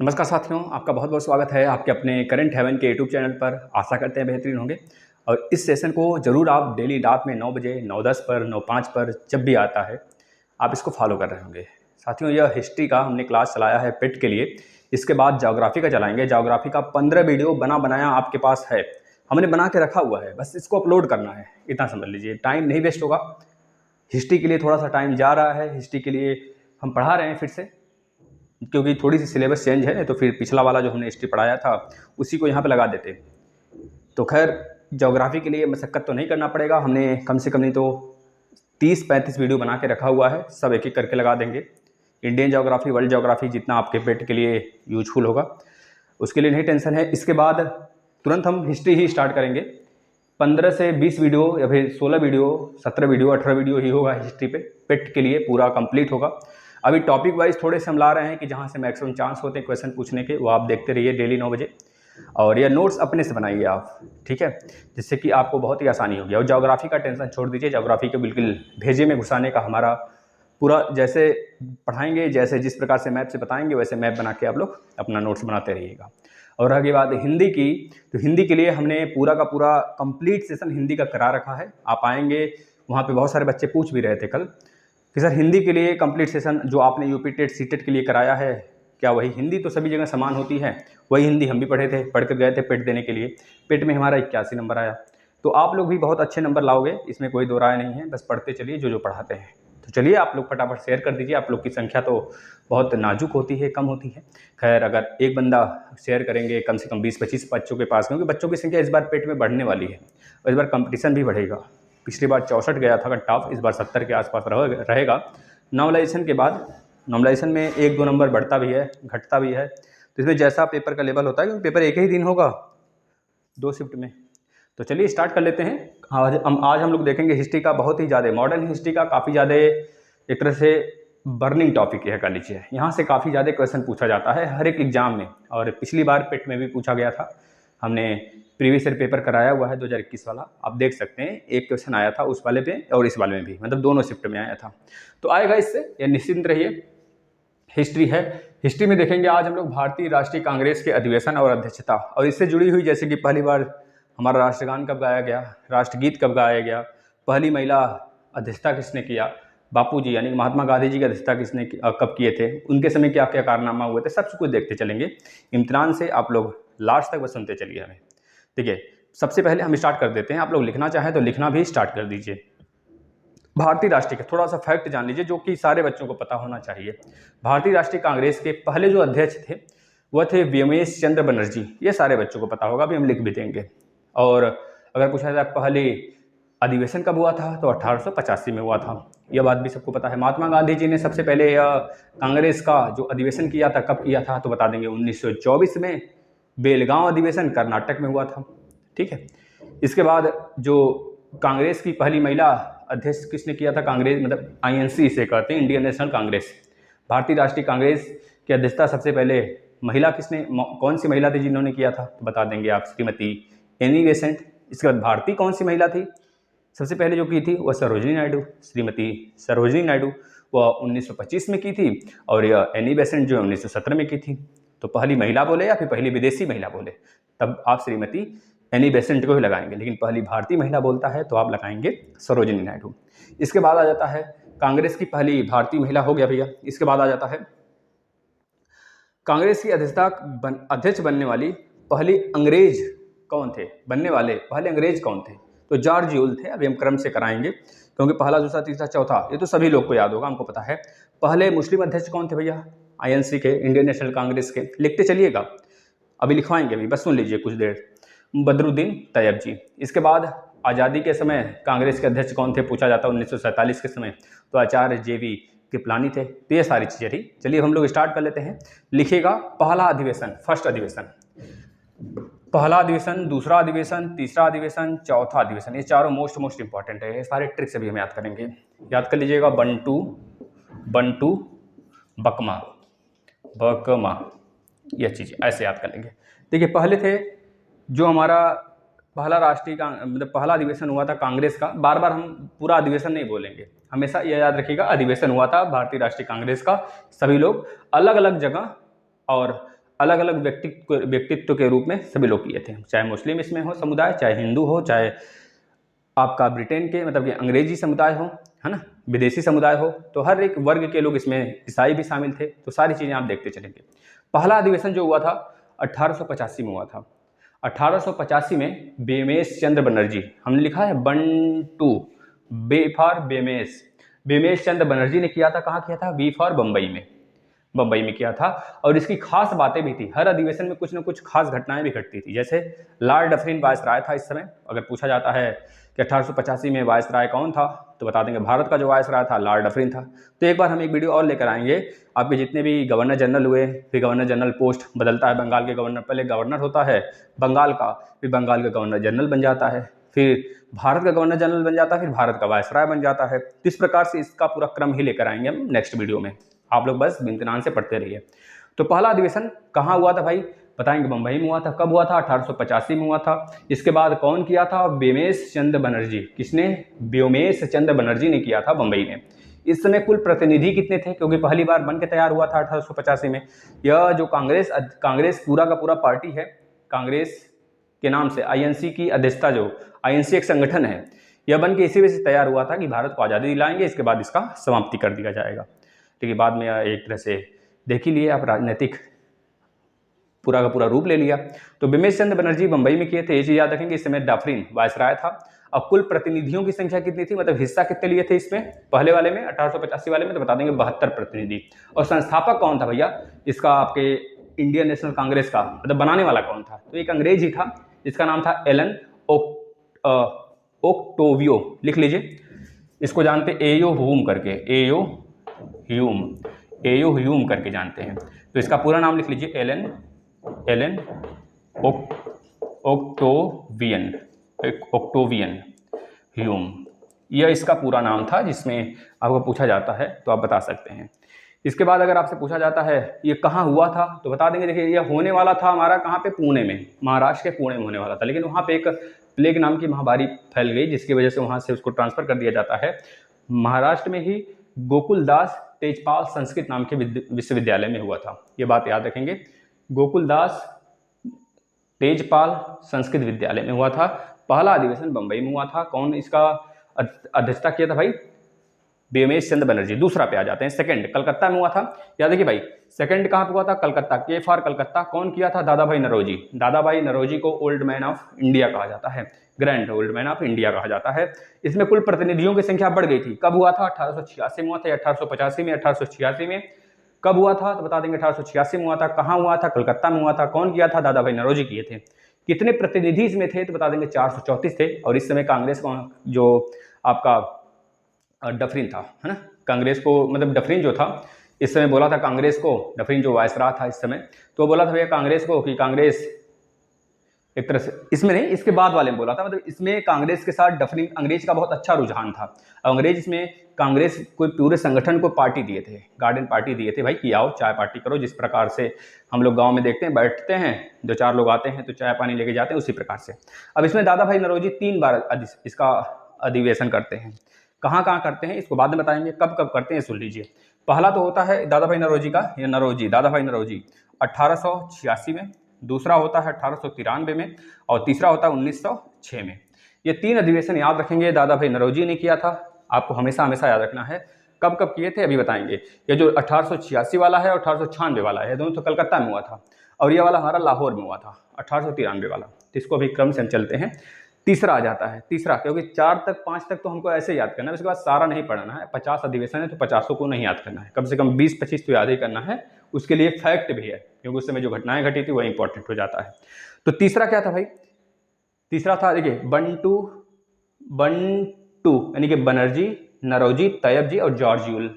नमस्कार साथियों, आपका बहुत बहुत स्वागत है आपके अपने करंट हेवन के यूट्यूब चैनल पर। आशा करते हैं बेहतरीन होंगे और इस सेशन को ज़रूर आप डेली रात में 9 बजे, 9:10 पर, 9:05 पर जब भी आता है आप इसको फॉलो कर रहे होंगे। साथियों, यह हिस्ट्री का हमने क्लास चलाया है पेट के लिए। इसके बाद ज्योग्राफी का चलाएंगे। ज्योग्राफी का 15 वीडियो बनाया आपके पास है, हमने बना के रखा हुआ है, बस इसको अपलोड करना है, इतना समझ लीजिए। टाइम नहीं वेस्ट होगा। हिस्ट्री के लिए थोड़ा सा टाइम जा रहा है, हिस्ट्री के लिए हम पढ़ा रहे हैं फिर से, क्योंकि थोड़ी सी सिलेबस चेंज है, तो फिर पिछला वाला जो हमने हिस्ट्री पढ़ाया था उसी को यहाँ पे लगा देते। तो खैर, ज्योग्राफी के लिए मशक्क़त तो नहीं करना पड़ेगा। हमने कम से कम नहीं तो 30-35 वीडियो बना के रखा हुआ है, सब एक एक करके लगा देंगे। इंडियन ज्योग्राफी, वर्ल्ड ज्योग्राफी, जितना आपके पेट के लिए यूजफुल होगा उसके लिए नहीं टेंशन है। इसके बाद तुरंत हम हिस्ट्री ही स्टार्ट करेंगे। 15 से 20 वीडियो या फिर 16 वीडियो, 17 वीडियो, 18 वीडियो ही होगा हिस्ट्री पे, पेट के लिए पूरा कंप्लीट होगा। अभी टॉपिक वाइज थोड़े से हम ला रहे हैं कि जहाँ से मैक्सिमम चांस होते हैं क्वेश्चन पूछने के, वो आप देखते रहिए डेली 9 बजे। और यह नोट्स अपने से बनाइए आप, ठीक है, जिससे कि आपको बहुत ही आसानी होगी। और ज्योग्राफी का टेंशन छोड़ दीजिए, ज्योग्राफी को बिल्कुल भेजे में घुसाने का हमारा पूरा, जैसे पढ़ाएंगे, जैसे जिस प्रकार से मैप से बताएंगे वैसे मैप बना के आप लोग अपना नोट्स बनाते रहिएगा। और आगे बात हिंदी की, तो हिंदी के लिए हमने पूरा का पूरा कंप्लीट सेशन हिंदी का करा रखा है। आप आएंगे, वहाँ पे बहुत सारे बच्चे पूछ भी रहे थे कल कि सर हिंदी के लिए कंप्लीट सेशन जो आपने यूपी टेट सीटेट के लिए कराया है, क्या वही हिंदी तो सभी जगह समान होती है? वही हिंदी हम भी पढ़े थे, पढ़ कर गए थे पेट देने के लिए। पेट में हमारा 81 नंबर आया। तो आप लोग भी बहुत अच्छे नंबर लाओगे, इसमें कोई दो राय नहीं है, बस पढ़ते चलिए जो जो पढ़ाते हैं। तो चलिए आप लोग फटाफट शेयर कर दीजिए। आप लोग की संख्या तो बहुत नाजुक होती है, कम होती है। खैर, अगर एक बंदा शेयर करेंगे कम से कम 20-25 बच्चों के पास, क्योंकि बच्चों की संख्या इस बार पेट में बढ़ने वाली है और इस बार कंपटीशन भी बढ़ेगा। पिछली बार 64 गया था कट ऑफ, इस बार 70 के आसपास रहेगा। नॉर्मलाइजेशन के बाद, नॉर्मलाइजेशन में 1-2 नंबर बढ़ता भी है, घटता भी है। तो इसमें जैसा पेपर का लेवल होता है, क्योंकि पेपर एक ही दिन होगा 2 शिफ्ट में। तो चलिए स्टार्ट कर लेते हैं। आज हम लोग देखेंगे हिस्ट्री का बहुत ही ज़्यादा, मॉडर्न हिस्ट्री का काफ़ी ज़्यादा एक तरह से बर्निंग टॉपिक यह कह लीजिए। यहाँ से काफ़ी ज़्यादा क्वेश्चन पूछा जाता है हर एक एग्जाम में, और पिछली बार पेट में भी पूछा गया था। हमने प्रीवियस ईयर पेपर कराया हुआ है 2021 वाला, आप देख सकते हैं। एक क्वेश्चन आया था उस वाले पे और इस वाले में भी, मतलब दोनों शिफ्ट में आया था। तो आएगा इससे, यह निश्चिंत रहिए। हिस्ट्री है, हिस्ट्री में देखेंगे आज हम लोग भारतीय राष्ट्रीय कांग्रेस के अधिवेशन और अध्यक्षता, और इससे जुड़ी हुई, जैसे कि पहली बार हमारा राष्ट्रगान कब गाया गया, राष्ट्रगीत कब गाया गया, पहली महिला अध्यक्षता किसने किया, बापूजी यानी महात्मा गांधी जी की अध्यक्षता किसने कब किए थे, उनके समय क्या क्या कारनामा हुए थे, सब कुछ देखते चलेंगे। इम्तिहान से आप लोग लास्ट तक बस सुनते चलिए हमें। देखिए, सबसे पहले हम स्टार्ट कर देते हैं। आप लोग लिखना चाहें तो लिखना भी स्टार्ट कर दीजिए। भारतीय राष्ट्रीय का थोड़ा सा फैक्ट जान लीजिए जो कि सारे बच्चों को पता होना चाहिए। भारतीय राष्ट्रीय कांग्रेस के पहले जो अध्यक्ष थे वह थे व्योमेश चंद्र बनर्जी। ये सारे बच्चों को पता होगा, अभी हम लिख भी देंगे। और अगर पूछा जाए पहले अधिवेशन कब हुआ था, तो 1885 में हुआ था, यह बात भी सबको पता है। महात्मा गांधी जी ने सबसे पहले कांग्रेस का जो अधिवेशन किया था, कब किया था, तो बता देंगे 1924 में। बेलगांव अधिवेशन कर्नाटक में हुआ था, ठीक है। इसके बाद जो कांग्रेस की पहली महिला अध्यक्ष किसने किया था, कांग्रेस मतलब आईएनसी इसे कहते हैं, इंडियन नेशनल कांग्रेस। भारतीय राष्ट्रीय कांग्रेस की अध्यक्षता सबसे पहले महिला किसने, कौन सी महिला थी जिन्होंने किया था, तो बता देंगे आप, श्रीमती एनी बेसेंट। इसके बाद भारतीय कौन सी महिला थी सबसे पहले जो की थी, वह सरोजिनी नायडू, श्रीमती सरोजिनी नायडू। वह 1925 में की थी, और यह एनी बेसेंट जो 1917 में की थी। तो पहली महिला बोले या फिर पहली विदेशी महिला बोले, तब आप श्रीमती एनी बेसेंट को ही लगाएंगे, लेकिन पहली भारतीय महिला बोलता है तो आप लगाएंगे सरोजिनी नायडू। इसके बाद आ जाता है कांग्रेस की पहली भारतीय महिला, हो गया भैया। इसके बाद आ जाता है कांग्रेस की अध्यक्ष बनने वाली पहली अंग्रेज कौन थे, बनने वाले पहले अंग्रेज कौन थे, तो जॉर्ज यूल थे। अभी हम क्रम से कराएंगे, क्योंकि पहला, दूसरा, तीसरा, चौथा ये तो सभी लोग को याद होगा, हमको पता है। पहले मुस्लिम अध्यक्ष कौन थे भैया, आईएनसी के, इंडियन नेशनल कांग्रेस के। लिखते चलिएगा, अभी लिखवाएंगे, अभी बस सुन लीजिए कुछ देर। बदरुद्दीन तैयब जी। इसके बाद आज़ादी के समय कांग्रेस के अध्यक्ष कौन थे पूछा जाता है 1947 के समय, तो आचार्य JV कृपलानी थे। तो ये सारी चीज़ें थी। चलिए हम लोग स्टार्ट कर लेते हैं। लिखिएगा पहला अधिवेशन, फर्स्ट अधिवेशन, पहला अधिवेशन, दूसरा अधिवेशन, तीसरा अधिवेशन, चौथा अधिवेशन। ये चारों मोस्ट इंपॉर्टेंट है, ये सारे ट्रिक्स अभी हम याद करेंगे। याद कर लीजिएगा, बंटू बकमा, यह चीज़ ऐसे याद कर लेंगे। देखिए, पहले थे जो हमारा पहला राष्ट्रीय मतलब पहला अधिवेशन हुआ था कांग्रेस का। बार बार हम पूरा अधिवेशन नहीं बोलेंगे, हमेशा यह याद रखिएगा अधिवेशन हुआ था भारतीय राष्ट्रीय कांग्रेस का। सभी लोग अलग अलग जगह और अलग अलग व्यक्तित्व के रूप में सभी लोग किए थे, चाहे मुस्लिम इसमें हो समुदाय, चाहे हिंदू हो, चाहे आपका ब्रिटेन के मतलब कि अंग्रेजी समुदाय हो, है ना, विदेशी समुदाय हो, तो हर एक वर्ग के लोग इसमें, ईसाई भी शामिल थे। तो सारी चीज़ें आप देखते चलेंगे। पहला अधिवेशन जो हुआ था 1885 में हुआ था। 1885 में बेमेश चंद्र बनर्जी, हमने लिखा है बंटू, बे फॉर बेमेश, बेमेश चंद्र बनर्जी ने किया था। कहाँ किया था? बी फॉर बम्बई में, बम्बई में किया था। और इसकी खास बातें भी थी, हर अधिवेशन में कुछ न कुछ खास घटनाएं भी घटती थी। जैसे लॉर्ड डफरिन वायसराय था इस समय। अगर पूछा जाता है कि 1885 में वायसराय कौन था, तो बता देंगे भारत का जो वायसराय था लॉर्ड डफरिन था। तो एक बार हम एक वीडियो और लेकर आएंगे, आपके जितने भी गवर्नर जनरल हुए, फिर गवर्नर जनरल पोस्ट बदलता है, बंगाल के गवर्नर पहले गवर्नर होता है बंगाल का, फिर बंगाल का गवर्नर जनरल बन जाता है, फिर भारत का गवर्नर जनरल बन जाता है, फिर भारत का वायसराय बन जाता है। तो इस प्रकार से इसका पूरा क्रम ही लेकर आएंगे हम नेक्स्ट वीडियो में, आप लोग बस इम्तिनान से पढ़ते रहिए। तो पहला अधिवेशन कहाँ हुआ था भाई? बताएंगे बम्बई में हुआ था। कब हुआ था? 1885 में हुआ था। इसके बाद कौन किया था? बेमेश चंद्र बनर्जी। किसने? व्योमेश चंद्र बनर्जी ने किया था बम्बई में। इस समय कुल प्रतिनिधि कितने थे? क्योंकि पहली बार बन के तैयार हुआ था 1885 में। यह जो कांग्रेस पूरा का पूरा पार्टी है, कांग्रेस के नाम से आईएनसी की अध्यक्षता, जो आईएनसी एक संगठन है, यह बन के इसी वजह से तैयार हुआ था कि भारत को आज़ादी दिलाएंगे, इसके बाद इसका समाप्ति कर दिया जाएगा। लेकिन बाद में एक तरह से देख ही लिए आप, राजनीतिक पूरा का पूरा रूप ले लिया। तो बिमेश चंद्र बनर्जी बम्बई में किए थे, ये चीज़ याद रखेंगे। इस समय डफरिन वायसराय था। अब कुल प्रतिनिधियों की संख्या कितनी थी, मतलब हिस्सा कितने लिए थे इसमें? पहले वाले में 1885 वाले में तो बता देंगे 72 प्रतिनिधि। और संस्थापक कौन था भैया इसका? आपके इंडियन नेशनल कांग्रेस का मतलब बनाने वाला कौन था? तो एक अंग्रेज ही था, जिसका नाम था एलन ओक्टोवियो। लिख लीजिए, इसको जानते एयो ह्यूम करके, एयो ह्यूम करके जानते हैं। तो इसका पूरा नाम लिख लीजिए, एलन ओक्टोवियन ह्यूम। यह इसका पूरा नाम था, जिसमें आपको पूछा जाता है तो आप बता सकते हैं। इसके बाद अगर आपसे पूछा जाता है ये कहाँ हुआ था, तो बता देंगे देखिए यह होने वाला था हमारा कहाँ पे? पुणे में, महाराष्ट्र के पुणे में होने वाला था। लेकिन वहाँ पे एक प्लेग नाम की महामारी फैल गई, जिसकी वजह से वहाँ से उसको ट्रांसफर कर दिया जाता है। महाराष्ट्र में ही गोकुलदास तेजपाल संस्कृत नाम के विश्वविद्यालय में हुआ था। ये बात याद रखेंगे, गोकुलदास तेजपाल संस्कृत विद्यालय में हुआ था। पहला अधिवेशन बंबई में हुआ था। कौन इसका अध्यक्षता किया था भाई? बेमेश चंद्र बनर्जी। दूसरा पे आ जाते हैं, सेकंड कलकत्ता में हुआ था। याद है कि भाई सेकंड कहाँ पे हुआ था? कलकत्ता, के फॉर कलकत्ता। कौन किया था? दादा भाई नौरोजी। दादा भाई नौरोजी को ओल्ड मैन ऑफ इंडिया कहा जाता है, grand old man of India कहा जाता है। इसमें कुल प्रतिनिधियों की संख्या बढ़ गई थी। कब हुआ था? 1886 में हुआ था, 1885 में, 1886 में। कब हुआ था? तो बता देंगे 1886 में हुआ था। कहाँ हुआ था? कलकत्ता में हुआ था। कौन किया था? दादा भाई नौरोजी किए थे। कितने प्रतिनिधि इसमें थे? तो बता देंगे 434 थे। और इस समय कांग्रेस को जो आपका डफरिन था, है ना, कांग्रेस को मतलब डफरिन जो था इस समय बोला था कांग्रेस को, डफरिन जो वायसराय था इस समय, तो बोला था भैया कांग्रेस को कि कांग्रेस एक तरह से, इसमें नहीं, इसके बाद वाले में बोला था, मतलब इसमें कांग्रेस के साथ डफरिन, अंग्रेज का बहुत अच्छा रुझान था। अंग्रेज इसमें कांग्रेस को पूरे संगठन को पार्टी दिए थे, गार्डन पार्टी दिए थे भाई कि आओ चाय पार्टी करो। जिस प्रकार से हम लोग गांव में देखते हैं, बैठते हैं, दो चार लोग आते हैं तो चाय पानी लेके जाते हैं, उसी प्रकार से। अब इसमें दादा भाई नौरोजी 3 बार इसका अधिवेशन करते हैं। कहाँ कहाँ करते हैं इसको बाद में बताएंगे, कब कब करते हैं सुन लीजिए। पहला तो होता है दादा भाई नौरोजी का, ये नौरोजी, दादा भाई नौरोजी 1886 में, दूसरा होता है 1893 में, और तीसरा होता है 1906 में। ये 3 अधिवेशन याद रखेंगे, दादा भाई नौरोजी ने किया था। आपको हमेशा हमेशा याद रखना है कब कब किए थे, अभी बताएंगे। ये जो 1886 वाला है और 1896 वाला है, दोनों तो कलकत्ता में हुआ था, और ये वाला हमारा लाहौर में हुआ था 1893 वाला। तो इसको अभी क्रम से हम चलते हैं। तीसरा आ जाता है, तीसरा, क्योंकि 4 तक 5 तक तो हमको ऐसे याद करना है, उसके बाद सारा नहीं पढ़ना है। 50 अधिवेशन है तो 50 को नहीं याद करना है, कम से कम 20-25 तो याद ही करना है। उसके लिए फैक्ट भी है, क्योंकि उस समय जो घटनाएं घटी थी वह इंपॉर्टेंट हो जाता है। तो तीसरा क्या था भाई? तीसरा था देखिए बंटू यानी कि बनर्जी, नौरोजी, तैयब जी और जॉर्जियल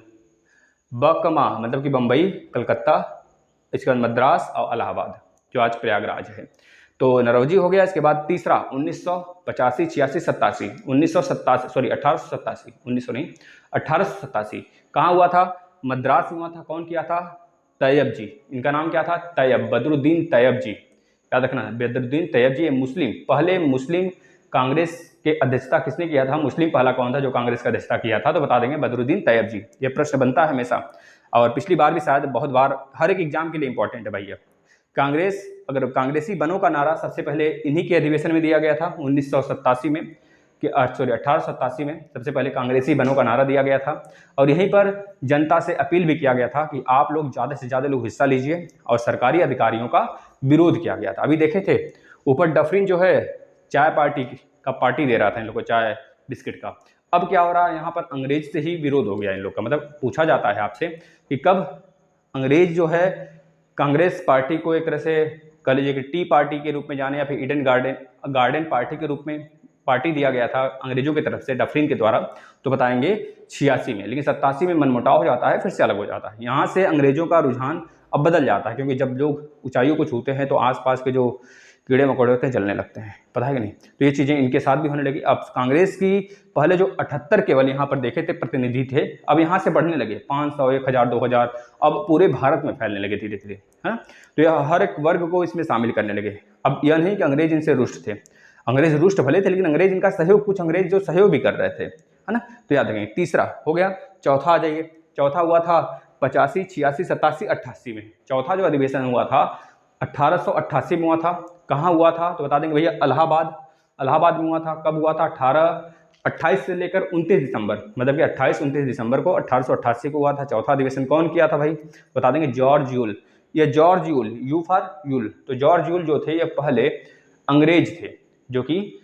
बकमा, मतलब कि बम्बई, कलकत्ता, इसके बाद मद्रास और इलाहाबाद, जो आज प्रयागराज है। तो नौरोजी हो गया। इसके बाद तीसरा 1985, 86, 87, 1887 कहाँ हुआ था? मद्रास में हुआ था। कौन किया था? तैयब जी। इनका नाम क्या था? तैयब, बदरुद्दीन तैयब जी, याद रखना, बदरुद्दीन तैयब जी। मुस्लिम, पहले मुस्लिम कांग्रेस के अध्यक्षता किसने किया था? मुस्लिम पहला कौन था जो कांग्रेस का अध्यक्षता किया था? तो बता देंगे बदरुद्दीन तैयब जी। ये प्रश्न बनता है हमेशा, और पिछली बार भी शायद बहुत बार, हर एक एग्जाम के लिए इंपॉर्टेंट है भैया। कांग्रेस, अगर कांग्रेसी बनों का नारा सबसे पहले इन्हीं के अधिवेशन में दिया गया था 1987 में, कि 1887 में सबसे पहले कांग्रेसी बनों का नारा दिया गया था। और यहीं पर जनता से अपील भी किया गया था कि आप लोग ज़्यादा से ज़्यादा लोग हिस्सा लीजिए, और सरकारी अधिकारियों का विरोध किया गया था। अभी देखे थे ऊपर डफरिन जो है चाय पार्टी का पार्टी दे रहा था इन लोग को, चाय बिस्किट का। अब क्या हो रहा है, यहाँ पर अंग्रेज से ही विरोध हो गया इन लोग का। मतलब पूछा जाता है आपसे कि कब अंग्रेज जो है कांग्रेस पार्टी को एक तरह से कह लीजिए कि टी पार्टी के रूप में जाने, या फिर ईडन गार्डन पार्टी के रूप में पार्टी दिया गया था अंग्रेजों की तरफ से डफरिन के द्वारा, तो बताएंगे 86 में। लेकिन 87 में मनमुटाव हो जाता है, फिर से अलग हो जाता है। यहाँ से अंग्रेजों का रुझान अब बदल जाता है, क्योंकि जब लोग ऊंचाइयों को छूते हैं तो आसपास के जो कीड़े मकोड़े होते हैं जलने लगते हैं, पता है कि नहीं। तो ये चीज़ें इनके साथ भी होने लगी। अब कांग्रेस की पहले जो 78 केवल यहाँ पर देखे थे प्रतिनिधि थे, अब यहाँ से बढ़ने लगे 500, 1000, 2000, अब पूरे भारत में फैलने लगे धीरे धीरे, है ना। तो यह हर एक वर्ग को इसमें शामिल करने लगे। अब यह नहीं कि अंग्रेज इनसे रुष्ट थे, अंग्रेज रुष्ट भले थे, लेकिन अंग्रेज इनका सहयोग, कुछ अंग्रेज जो सहयोग भी कर रहे थे, है ना। तो याद रखेंगे। तीसरा हो गया। चौथा आ जाइए। चौथा हुआ था 85, 86, 87, 88 में। चौथा जो अधिवेशन हुआ था 1888 में हुआ था। कहाँ हुआ था तो बता देंगे भैया, इलाहाबाद में हुआ था। कब हुआ था? 28 से लेकर 29 दिसंबर, मतलब कि 28-29 दिसंबर को 1888 को हुआ था चौथा अधिवेशन। कौन किया था भाई? बता देंगे, जॉर्ज यूल। ये George Yule, you for you'll. तो जॉर्ज यूल जो थे ये पहले अंग्रेज थे जो कि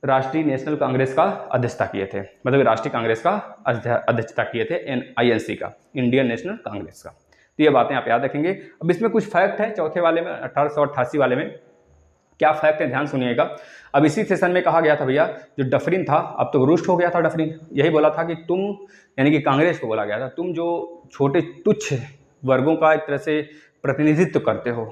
राष्ट्रीय नेशनल कांग्रेस का अध्यक्षता किए थे, मतलब राष्ट्रीय कांग्रेस का अध्यक्षता किए थे, INC का, इंडियन नेशनल कांग्रेस का। तो ये बातें आप याद रखेंगे। अब इसमें कुछ फैक्ट है चौथे वाले में, 1888 वाले में। क्या फैक्ट है, ध्यान सुनिएगा। अब इसी सेशन में कहा गया था भैया, जो डफरिन था, अब तो रुष्ट हो गया था डफरिन, यही बोला था कि तुम, यानी कि कांग्रेस को बोला गया था, तुम जो छोटे तुच्छ वर्गों का एक तरह से प्रतिनिधित्व करते हो,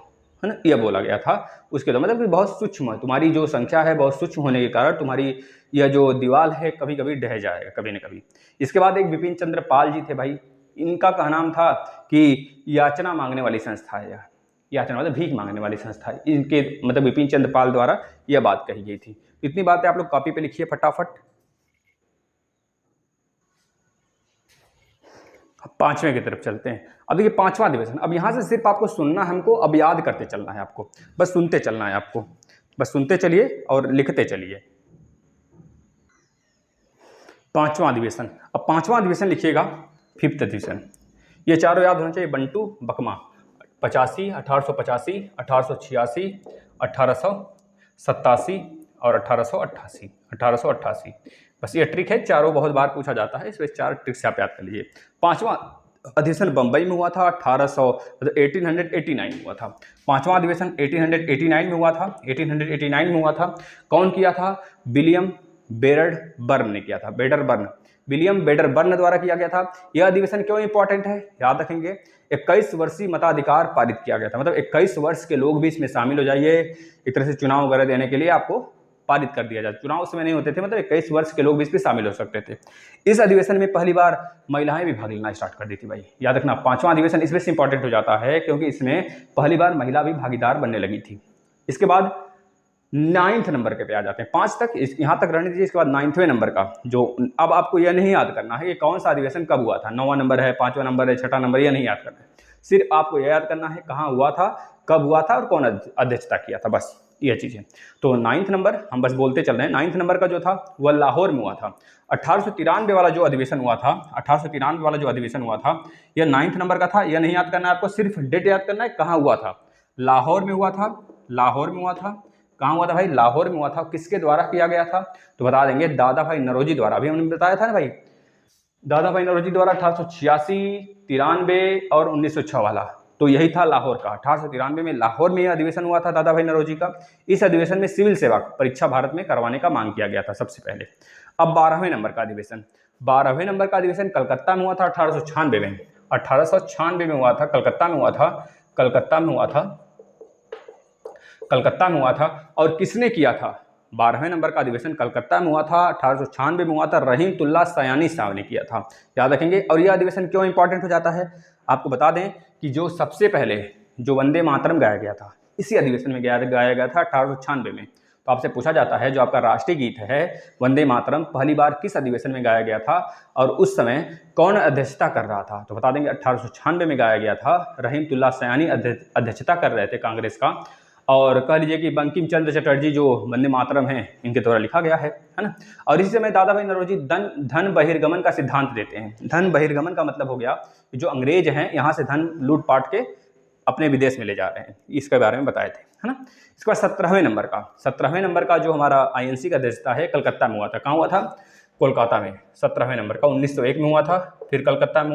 है ना, यह बोला गया था। उसके तो मतलब कि बहुत सूक्ष्म, तुम्हारी जो संख्या है बहुत सूक्ष्म होने के कारण तुम्हारी यह जो दीवार है कभी कभी ढह जाएगा, कभी न कभी। इसके बाद एक विपिन चंद्र पाल जी थे भाई, इनका कहनाम था कि याचना मांगने वाली संस्था है यह, याचना मतलब भीख मांगने वाली संस्था है। इनके मतलब विपिन चंद्र पाल द्वारा यह बात कही गई थी। इतनी बातें आप लोग कॉपी पे लिखिए फटाफट। पांचवें की तरफ चलते हैं। अब देखिए पांचवा अधिवेशन। अब यहाँ से सिर्फ आपको सुनना है, हमको अब याद करते चलना है, आपको बस सुनते चलना है, आपको बस सुनते चलिए और लिखते चलिए। पांचवा अधिवेशन। अब पांचवा अधिवेशन लिखिएगा, 5th अधिवेशन। ये चारों याद होना चाहिए, बंटू बकमा। 85, 1885, 1886, 1887 और 1888। बस ये ट्रिक है, चारों बहुत बार पूछा जाता है, इसमें 4 ट्रिक से आप याद कर लीजिए। पांचवा अधिवेशन बंबई में हुआ था, 1889 में हुआ था। पांचवा अधिवेशन 1889 में हुआ था। 1889 में हुआ था। कौन किया था? विलियम बेडरबर्न ने किया था। विलियम बेडरबर्न द्वारा किया गया था। यह अधिवेशन क्यों इंपॉर्टेंट है, याद रखेंगे। 21 वर्षीय मताधिकार पारित किया गया था, मतलब 21 वर्ष के लोग भी इसमें शामिल हो जाइए, एक तरह से चुनाव वगैरह देने के लिए आपको पारित कर दिया जाए। चुनाव उस समय नहीं होते थे, मतलब 21 वर्ष के लोग भी इसमें शामिल हो सकते थे। इस अधिवेशन में पहली बार महिलाएं भी भाग लेना स्टार्ट कर दी थी भाई, याद रखना। पांचवा अधिवेशन इसलिए इंपॉर्टेंट हो जाता है क्योंकि इसमें पहली बार महिला भी भागीदार बनने लगी थी। इसके बाद 9th नंबर के पे आ जाते हैं, 5 तक यहाँ तक रहने दीजिए। इसके बाद 9वें नंबर का, जो अब आपको यह नहीं याद करना है कि कौन सा अधिवेशन कब हुआ था, 9वां नंबर है, 5वां नंबर है, 6ठा नंबर, यह नहीं याद करना है। सिर्फ आपको यह याद करना है कहाँ हुआ था, कब हुआ था और कौन अध्यक्षता किया था, बस ये चीज़ें। तो 9th नंबर हम बस बोलते चल रहे हैं। 9th नंबर का जो था वह लाहौर में हुआ था। 1893 वाला जो अधिवेशन हुआ था, 1893 वाला जो अधिवेशन हुआ था, यह 9th नंबर का था। यह नहीं याद करना है आपको, सिर्फ डेट याद करना है, कहाँ हुआ था। लाहौर में हुआ था। लाहौर में हुआ था। कहाँ हुआ था भाई? लाहौर में हुआ था। किसके द्वारा किया गया था तो बता देंगे, दादा भाई नौरोजी द्वारा। अभी हमने बताया था ना भाई, दादा भाई नौरोजी द्वारा 1886, 93 और 1906 वाला, तो यही था लाहौर का। 1893 में लाहौर में यह अधिवेशन हुआ था दादा भाई नौरोजी का। इस अधिवेशन में सिविल सेवा परीक्षा भारत में करवाने का मांग किया गया था सबसे पहले। अब 12वें नंबर का अधिवेशन। 12वें नंबर का अधिवेशन कलकत्ता में हुआ था 1896 में। 1896 में हुआ था, कलकत्ता में हुआ था। कलकत्ता में हुआ था। और किसने किया था? 12वें नंबर का अधिवेशन कलकत्ता में हुआ था, 1896 में हुआ था। रहीमतुल्लाह सयानी साहब ने किया था, याद रखेंगे। और यह अधिवेशन क्यों इंपॉर्टेंट हो जाता है, आपको बता दें कि जो सबसे पहले जो वंदे मातरम गाया गया था, इसी अधिवेशन में गाया गया था 1896 में। तो आपसे पूछा जाता है जो आपका राष्ट्रीय गीत है वंदे मातरम पहली बार किस अधिवेशन में गाया गया था और उस समय कौन अध्यक्षता कर रहा था? तो बता देंगे 1896 में गाया गया था। रहीमतुल्लाह सयानी अध्यक्षता कर रहे थे कांग्रेस का। और कह लीजिए कि बंकिम चंद्र चटर्जी जो वंदे मातरम हैं इनके द्वारा लिखा गया है ना। और इसी समय दादा भाई नौरोजी धन बहिर्गमन का सिद्धांत देते हैं। धन बहिर्गमन का मतलब हो गया कि जो अंग्रेज हैं यहाँ से धन लूट पाट के अपने विदेश में ले जा रहे हैं, इसके बारे में बताए थे, है ना। इसके बाद 17वें नंबर का जो हमारा INC का अध्यक्षता है कलकत्ता में हुआ था। कहाँ हुआ था? कोलकाता में। 17वें नंबर का 1901 में हुआ था, फिर कलकत्ता में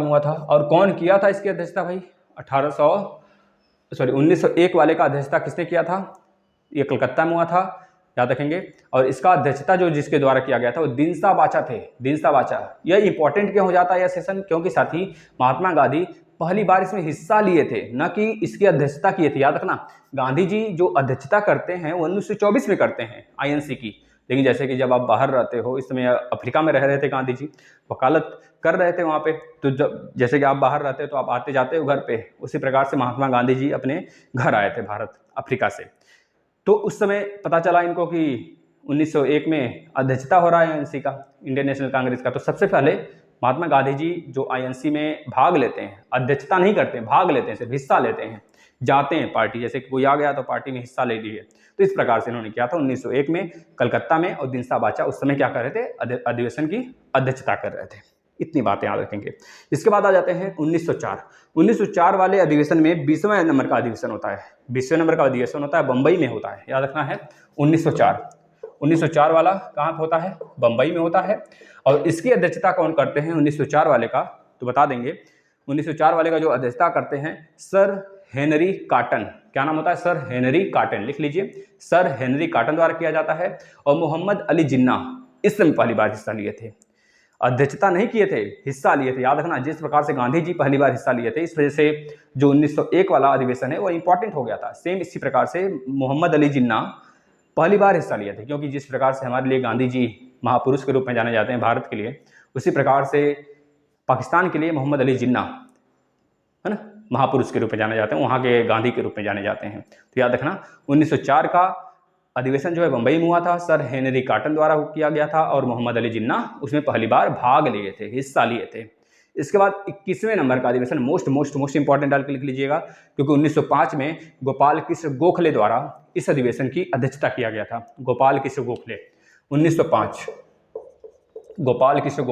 हुआ था। और कौन किया था इसकी अध्यक्षता भाई? 1901 वाले का अध्यक्षता किसने किया था? ये कलकत्ता में हुआ था, याद रखेंगे। और इसका अध्यक्षता जो जिसके द्वारा किया गया था वो दिनसा बाचा थे। दिनसा बाचा। यह इंपॉर्टेंट क्यों हो जाता है यह सेशन? क्योंकि साथी महात्मा गांधी पहली बार इसमें हिस्सा लिए थे, न कि इसकी अध्यक्षता किए थे। याद रखना, गांधी जी जो अध्यक्षता करते हैं वो 1924 में करते हैं INC की। लेकिन जैसे कि जब आप बाहर रहते हो, इस समय अफ्रीका में रह रहे थे गांधी जी, वकालत कर रहे थे वहाँ पे, तो जब जैसे कि आप बाहर रहते तो आप आते जाते हो घर पे, उसी प्रकार से महात्मा गांधी जी अपने घर आए थे भारत अफ्रीका से। तो उस समय पता चला इनको कि 1901 में अध्यक्षता हो रहा है INC का, इंडियन नेशनल कांग्रेस का। तो सबसे पहले महात्मा गांधी जी जो INC में भाग लेते हैं, अध्यक्षता नहीं करते हैं, भाग लेते हैं, सिर्फ हिस्सा लेते हैं, जाते हैं पार्टी, जैसे कोई आ गया तो पार्टी में हिस्सा ले लिए। तो इस प्रकार से इन्होंने किया था 1901 में कलकत्ता में। और दिनसा बाचा उस समय क्या कर रहे थे? अधिवेशन की अध्यक्षता कर रहे थे। इतनी बातें याद रखेंगे। इसके बाद आ जाते हैं 1904 वाले अधिवेशन में 20वें नंबर का अधिवेशन होता है। 20वें नंबर का अधिवेशन होता है, बंबई में होता है, याद रखना है। 1904 वाला कहाँ होता है? बंबई में होता है। और इसकी अध्यक्षता कौन करते हैं 1904 वाले का? तो बता देंगे 1904 वाले का जो अध्यक्षता करते हैं सर हेनरी कॉटन। क्या नाम होता है? सर हेनरी कॉटन, लिख लीजिए। सर हेनरी कॉटन द्वारा किया जाता है। और मोहम्मद अली जिन्ना इसमें पहली बार हिस्सा लिए थे, अध्यक्षता नहीं किए थे, हिस्सा लिए थे। याद रखना, जिस प्रकार से गांधी जी पहली बार हिस्सा लिए थे, इस वजह से जो 1901 वाला अधिवेशन है वो इंपॉर्टेंट हो गया था। सेम इसी प्रकार से मोहम्मद अली जिन्ना पहली बार हिस्सा लिए थे, क्योंकि जिस प्रकार से हमारे लिए गांधी जी महापुरुष के रूप में जाने जाते हैं भारत के लिए, उसी प्रकार से पाकिस्तान के लिए मोहम्मद अली जिन्ना, है ना, महापुरुष के रूप में जाने जाते हैं, वहाँ के गांधी के रूप में जाने जाते हैं। तो याद रखना 1904 का अधिवेशन जो है बंबई में हुआ था, सर हेनरी कॉटन द्वारा किया गया था। और मोहम्मद अली जिन्ना उसमें पहली बार भाग लिए थे, हिस्सा लिए थे। इसके बाद 21वें नंबर का अधिवेशन मोस्ट इंपॉर्टेंट डाल के लिख लीजिएगा, क्योंकि 1905 में गोपाल कृष्ण गोखले द्वारा इस अधिवेशन की अध्यक्षता किया गया था। गोपाल कृष्ण गोखले 1905, गोपाल कृष्ण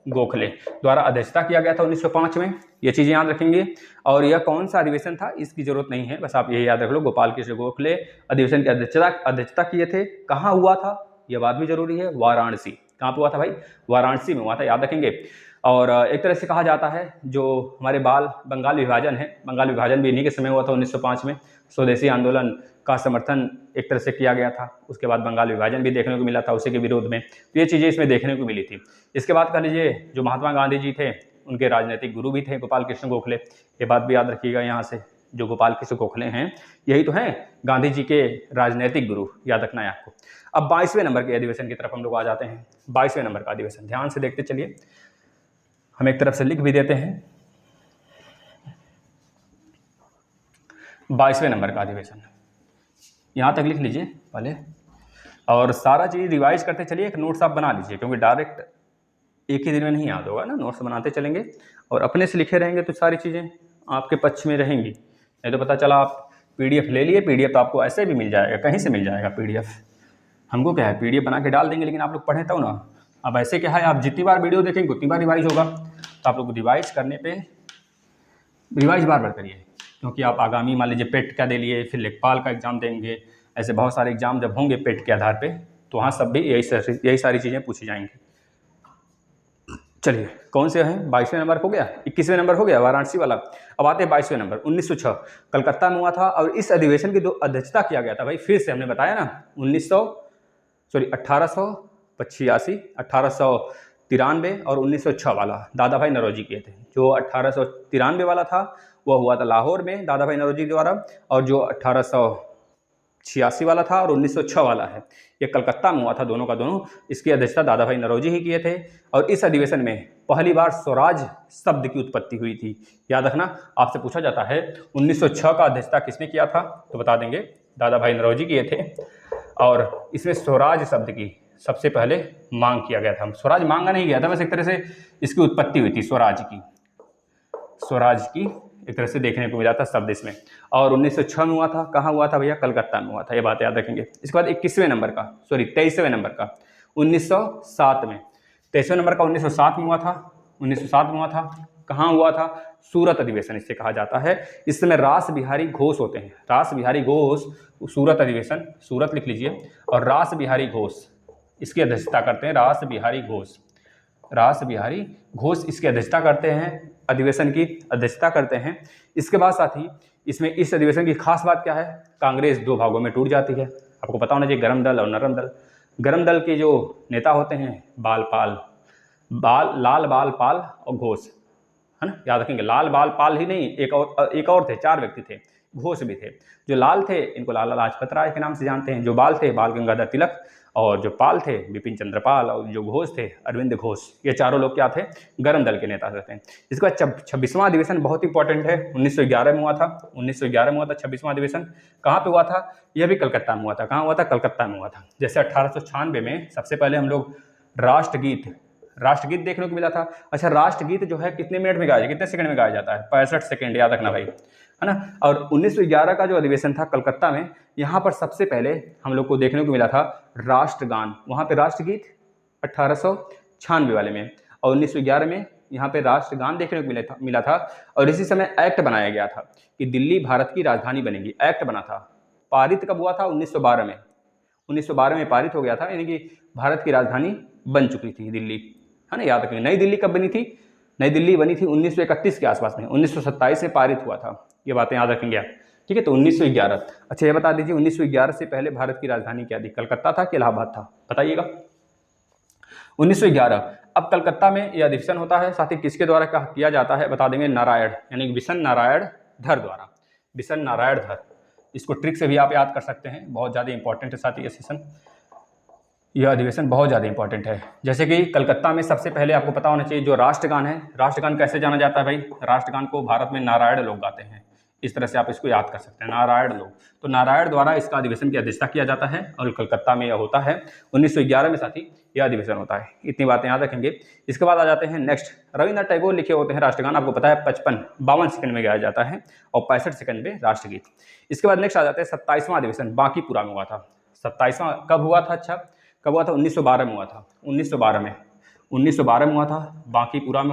गोखले द्वारा अध्यक्षता किया गया था 1905 में। ये चीज़ें याद रखेंगे। और यह कौन सा अधिवेशन था इसकी जरूरत नहीं है, बस आप ये याद रख लो, गोपाल कृष्ण गोखले अधिवेशन की अध्यक्षता किए थे। कहाँ हुआ था यह बात भी जरूरी है, वाराणसी। कहाँ पे हुआ था भाई? वाराणसी में हुआ था, याद रखेंगे। और एक तरह से कहा जाता है जो हमारे बंगाल विभाजन है, बंगाल विभाजन भी इन्हीं के समय हुआ था 1905 में। स्वदेशी आंदोलन का समर्थन एक तरह से किया गया था, उसके बाद बंगाल विभाजन भी देखने को मिला था उसी के विरोध में। तो ये चीज़ें इसमें देखने को मिली थी। इसके बाद कह लीजिए जो महात्मा गांधी जी थे उनके राजनीतिक गुरु भी थे गोपाल कृष्ण गोखले। ये बात भी याद रखिएगा यहाँ से, जो गोपाल कृष्ण गोखले हैं यही तो हैं गांधी जी के राजनीतिक गुरु, याद रखना है आपको। अब 22वें नंबर के अधिवेशन की तरफ हम लोग आ जाते हैं। 22वें नंबर का अधिवेशन ध्यान से देखते चलिए, हम एक तरफ से लिख भी देते हैं। 22वें नंबर का अधिवेशन यहाँ तक लिख लीजिए पहले, और सारा चीज़ रिवाइज करते चलिए। एक नोट्स आप बना लीजिए, क्योंकि डायरेक्ट एक ही दिन में नहीं याद होगा ना, नोट्स बनाते चलेंगे और अपने से लिखे रहेंगे तो सारी चीज़ें आपके पक्ष में रहेंगी। नहीं तो पता चला आप PDF ले लिए, PDF तो आपको ऐसे भी मिल जाएगा, कहीं से मिल जाएगा PDF। हमको क्या है, PDF बना के डाल देंगे, लेकिन आप लोग पढ़ें तब ना। अब ऐसे क्या है, आप जितनी बार वीडियो देखेंगे उतनी बार रिवाइज होगा। तो आप लोग रिवाइज करने पे रिवाइज बार बार करिए, क्योंकि आप आगामी मान लीजिए पेट का दे लिए, फिर लेखपाल का एग्जाम देंगे, ऐसे बहुत सारे एग्जाम जब होंगे पेट के आधार पे, तो वहाँ सब भी यही सारी चीज़ें पूछी जाएंगी। चलिए कौन से हैं? 22वें नंबर हो गया, 21वें नंबर हो गया वाराणसी वाला। अब आते हैं 22वें नंबर। 1906 कलकत्ता में हुआ था और इस अधिवेशन की जो अध्यक्षता किया गया था भाई, फिर से हमने बताया ना 1885, 1893 और 1906 वाला दादा भाई नौरोजी किए थे। जो 1893 वाला था वह हुआ था लाहौर में दादा भाई नौरोजी द्वारा, और जो 1800 1986 वाला था और 1906 वाला है। ये कलकत्ता में हुआ था दोनों का दोनों। इसकी अध्यक्षता दादा भाई नौरोजी ही किए थे और इस अधिवेशन में पहली बार स्वराज शब्द की उत्पत्ति हुई थी। याद रखना, आपसे पूछा जाता है 1906 का अध्यक्षता किसने किया था, तो बता देंगे दादा भाई नौरोजी किए थे। और इसमें स्वराज शब्द की सबसे पहले मांग किया गया था। स्वराज मांगा नहीं गया था, बस एक तरह से इसकी उत्पत्ति हुई थी स्वराज की एक तरह से देखने को मिला था शब्द इसमें। और 1906 में हुआ था। कहाँ हुआ था भैया? कलकत्ता में हुआ था। ये बात याद रखेंगे। इसके बाद 23वें नंबर का 1907 में। 23वें नंबर का 1907 में हुआ था। 1907 में हुआ था। कहाँ हुआ था? सूरत अधिवेशन इससे कहा जाता है। इस समय रास बिहारी घोष होते हैं। रास बिहारी घोष सूरत अधिवेशन, सूरत लिख लीजिए। और रास बिहारी घोष इसकी अध्यक्षता करते हैं। रास बिहारी घोष इसकी अध्यक्षता करते हैं, अधिवेशन की अध्यक्षता करते हैं। इसके बाद साथ ही इसमें इस अधिवेशन की खास बात क्या है? कांग्रेस दो भागों में टूट जाती है। आपको पता होना चाहिए गरम दल और नरम दल। गरम दल के जो नेता होते हैं लाल बाल पाल और घोष, है ना, याद रखेंगे। लाल बाल पाल ही नहीं, एक और थे, 4 व्यक्ति थे, घोष भी थे। जो लाल थे इनको लाला लाजपत राय के नाम से जानते हैं। जो बाल थे बाल गंगाधर तिलक, और जो पाल थे बिपिन चंद्र पाल, और जो घोष थे अरविंद घोष। ये चारों लोग क्या थे? गरम दल के नेता थे। इसके बाद 26वां अधिवेशन बहुत इंपॉर्टेंट है। 1911 में हुआ था। 1911 में हुआ था 26वां अधिवेशन। कहाँ पे हुआ था? यह भी कलकत्ता में हुआ था। कहाँ हुआ था? कलकत्ता में हुआ था। जैसे 1896 में सबसे पहले हम लोग राष्ट्रगीत देखने को मिला था। अच्छा, राष्ट्रगीत जो है कितने मिनट में गाया, कितने सेकंड में गाया जाता है? 65 सेकंड, याद रखना भाई, है ना। और 1911 का जो अधिवेशन था कलकत्ता में, यहाँ पर सबसे पहले हम लोग को देखने को मिला था राष्ट्रगान। वहाँ पे राष्ट्रगीत 1896 वाले में, और 1911 में यहाँ पे राष्ट्रगान देखने को मिला था। और इसी समय एक्ट बनाया गया था कि दिल्ली भारत की राजधानी बनेगी। एक्ट बना था। पारित कब हुआ था? 1912 में। 1912 में पारित हो गया था, यानी कि भारत की राजधानी बन चुकी थी दिल्ली, है ना। याद रखेंगे। नई दिल्ली कब बनी थी? नई दिल्ली बनी थी 1931 के आसपास में। 1927 में पारित हुआ था। ये बातें याद रखेंगे आप, ठीक है। तो 1911। अच्छा, ये बता दीजिए 1911 से पहले भारत की राजधानी क्या थी? कलकत्ता था कि इलाहाबाद था? बताइएगा। 1911। अब कलकत्ता में यह अधिवेशन होता है, साथ ही किसके द्वारा किया जाता है? बता देंगे नारायण, यानी बिशन नारायण धर द्वारा। बिशन नारायण धर, इसको ट्रिक से भी आप याद कर सकते हैं। बहुत ज़्यादा इंपॉर्टेंट है साथ ही ये सेशन, यह अधिवेशन बहुत ज़्यादा इंपॉर्टेंट है। जैसे कि कलकत्ता में सबसे पहले आपको पता होना चाहिए जो राष्ट्रगान है। राष्ट्रगान कैसे जाना जाता है भाई? राष्ट्रगान को भारत में नारायण लोग गाते हैं। इस तरह से आप इसको याद कर सकते हैं, नारायण लोग। तो नारायण द्वारा इसका अधिवेशन की अध्यक्षता किया जाता है और कलकत्ता में यह होता है। 1911 में साथी यह अधिवेशन होता है। इतनी बातें याद रखेंगे। इसके बाद आ जाते हैं नेक्स्ट। रविन्द्रनाथ टैगोर लिखे होते हैं राष्ट्रगान। आपको पता है 52 सेकंड में गाया जाता है और 65 सेकंड में राष्ट्रगीत। इसके बाद नेक्स्ट आ जाते हैं 27वां अधिवेशन, बांकीपुरा में हुआ था। 27वां कब हुआ था? अच्छा, कब हुआ था? 1912 में हुआ था। 1912 में हुआ था। बांकीपुरा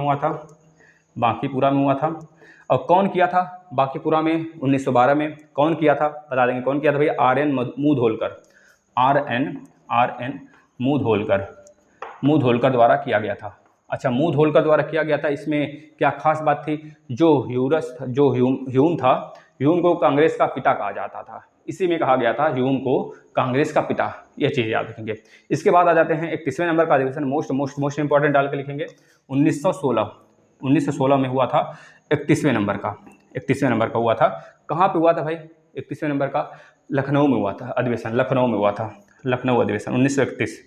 में हुआ था। और कौन किया था बांकीपुरा में? 1912 में कौन किया था? बता देंगे कौन किया था भाई? RN मुधोलकर द्वारा किया गया था। अच्छा, मुधोलकर द्वारा किया गया था। इसमें क्या खास बात थी? जो ह्यूम था, ह्यूम को कांग्रेस का पिता कहा जाता था। इसी में कहा गया था ह्यूम को कांग्रेस का पिता। यह चीज़ याद रखेंगे। इसके बाद आ जाते हैं 31वें नंबर का अधिवेशन। मोस्ट इंपॉर्टेंट डाल के लिखेंगे। 1916 में हुआ था। 31वें नंबर का हुआ था। कहाँ पे हुआ था भाई? 31वें नंबर का लखनऊ में हुआ था अधिवेशन। लखनऊ अधिवेशन 1931।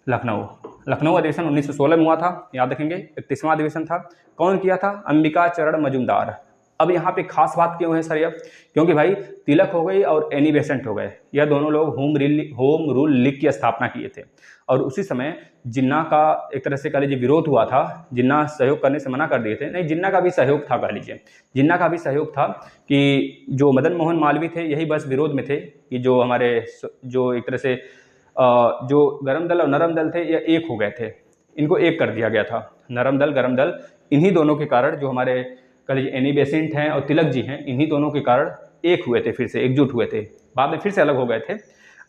लखनऊ अधिवेशन 1916 में हुआ था, याद रखेंगे। 31वां अधिवेशन था। कौन किया था? अंबिका चरण मजूमदार। अब यहाँ पे खास बात क्यों है सर ये? क्योंकि भाई तिलक हो गई और एनी बेसेंट हो गए। यह दोनों लोग होम रूल लीग की स्थापना किए थे। और उसी समय जिन्ना का एक तरह से कह लीजिए विरोध हुआ था। जिन्ना सहयोग करने से मना कर दिए थे। नहीं, जिन्ना का भी सहयोग था, कह लीजिए जिन्ना का भी सहयोग था कि जो मदन मोहन मालवीय थे यही बस विरोध में थे कि जो हमारे जो एक तरह से जो गरम दल और नरम दल थे ये एक हो गए थे। इनको एक कर दिया गया था। नरम दल गरम दल, इन्हीं दोनों के कारण जो हमारे कह लीजिए एनी बेसेंट हैं और तिलक जी हैं, इन्हीं दोनों के कारण एक हुए थे, फिर से एकजुट हुए थे। बाद में फिर से अलग हो गए थे।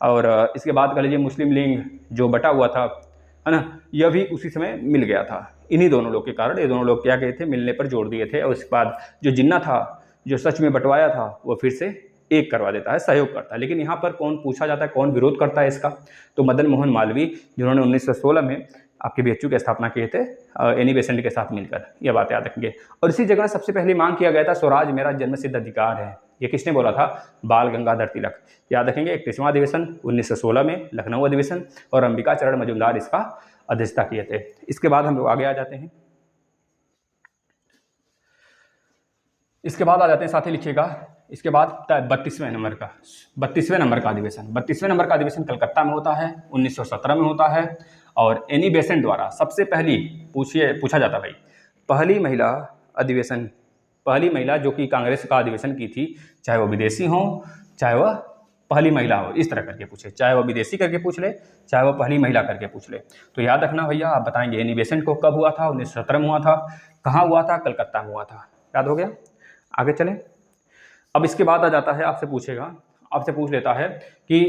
और इसके बाद कह लीजिए मुस्लिम लीग जो बटा हुआ था, है ना, यह भी उसी समय मिल गया था। इन्हीं दोनों लोग के कारण ये दोनों लोग क्या गए थे? मिलने पर जोड़ दिए थे। और उसके बाद जो जिन्ना था, जो सच में बंटवाया था, वो फिर से एक करवा देता है, सहयोग करता है। लेकिन यहाँ पर कौन पूछा जाता है, कौन विरोध करता है इसका? तो मदन मोहन मालवीय, जिन्होंने 1916 में आपके BHU की स्थापना किए थे एनी बेसेंट के साथ मिलकर। यह बात याद रखेंगे। और इसी जगह सबसे पहले मांग किया गया था स्वराज मेरा जन्मसिद्ध अधिकार है। ये किसने बोला था? बाल गंगाधर तिलक। याद रखेंगे 31वां अधिवेशन 1916 में लखनऊ अधिवेशन, और अंबिका चरण मजूमदार इसका अध्यक्षता किए थे। इसके बाद हम लोग आगे आ जाते हैं। इसके बाद आ जाते हैं, साथी लिखिएगा, इसके बाद 32वें नंबर का 32वें नंबर का अधिवेशन। 32वें नंबर का अधिवेशन कलकत्ता में होता है, 1917 में होता है। और एनी बेसेंट द्वारा सबसे पहली पूछा जाता भाई, पहली महिला अधिवेशन, पहली महिला जो कि कांग्रेस का अधिवेशन की थी, चाहे वो विदेशी हो चाहे वह पहली महिला हो, इस तरह करके पूछे, चाहे वो विदेशी करके पूछ ले चाहे वो पहली महिला करके पूछ ले। तो याद रखना भैया, आप बताएंगे एनी बेसेंट को कब हुआ था? 1917 में हुआ था। कहाँ हुआ था? कलकत्ता में हुआ था। याद हो गया? आगे चलें। अब इसके बाद आ जाता है, आपसे पूछेगा, आपसे पूछ लेता है कि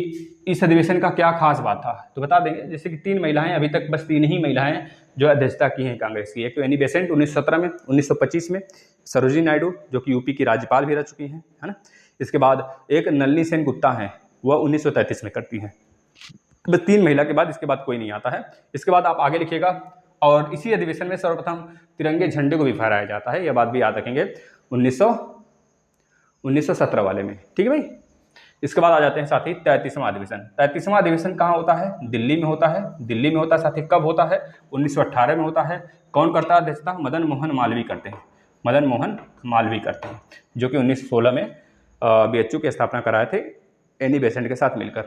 इस अधिवेशन का क्या खास बात था, तो बता देंगे। जैसे कि 3 महिलाएं, अभी तक बस 3 ही महिलाएं जो अध्यक्षता की हैं कांग्रेस की। एक तो एनी बेसेंट 1917 में, 1925 में सरोजिनी नायडू जो कि यूपी की राज्यपाल भी रह चुकी हैं, है ना। इसके बाद एक नलिनी सेन गुप्ता हैं, वह 1933 में करती हैं। बस 3 महिला के बाद इसके बाद कोई नहीं आता है। इसके बाद आप आगे लिखिएगा, और इसी अधिवेशन में सर्वप्रथम तिरंगे झंडे को भी फहराया जाता है। यह बात भी याद रखेंगे 1917 वाले में, ठीक है भाई। इसके बाद आ जाते हैं साथी 33वां अधिवेशन। 33वां अधिवेशन कहाँ होता है? दिल्ली में होता है। दिल्ली में होता है साथी। कब होता है? 1918 में होता है। कौन करता है अध्यक्षता? मदन मोहन मालवीय करते हैं। मदन मोहन मालवीय करते हैं, जो कि 1916 में BHU की स्थापना कराए थे एनी बेसेंट के साथ मिलकर।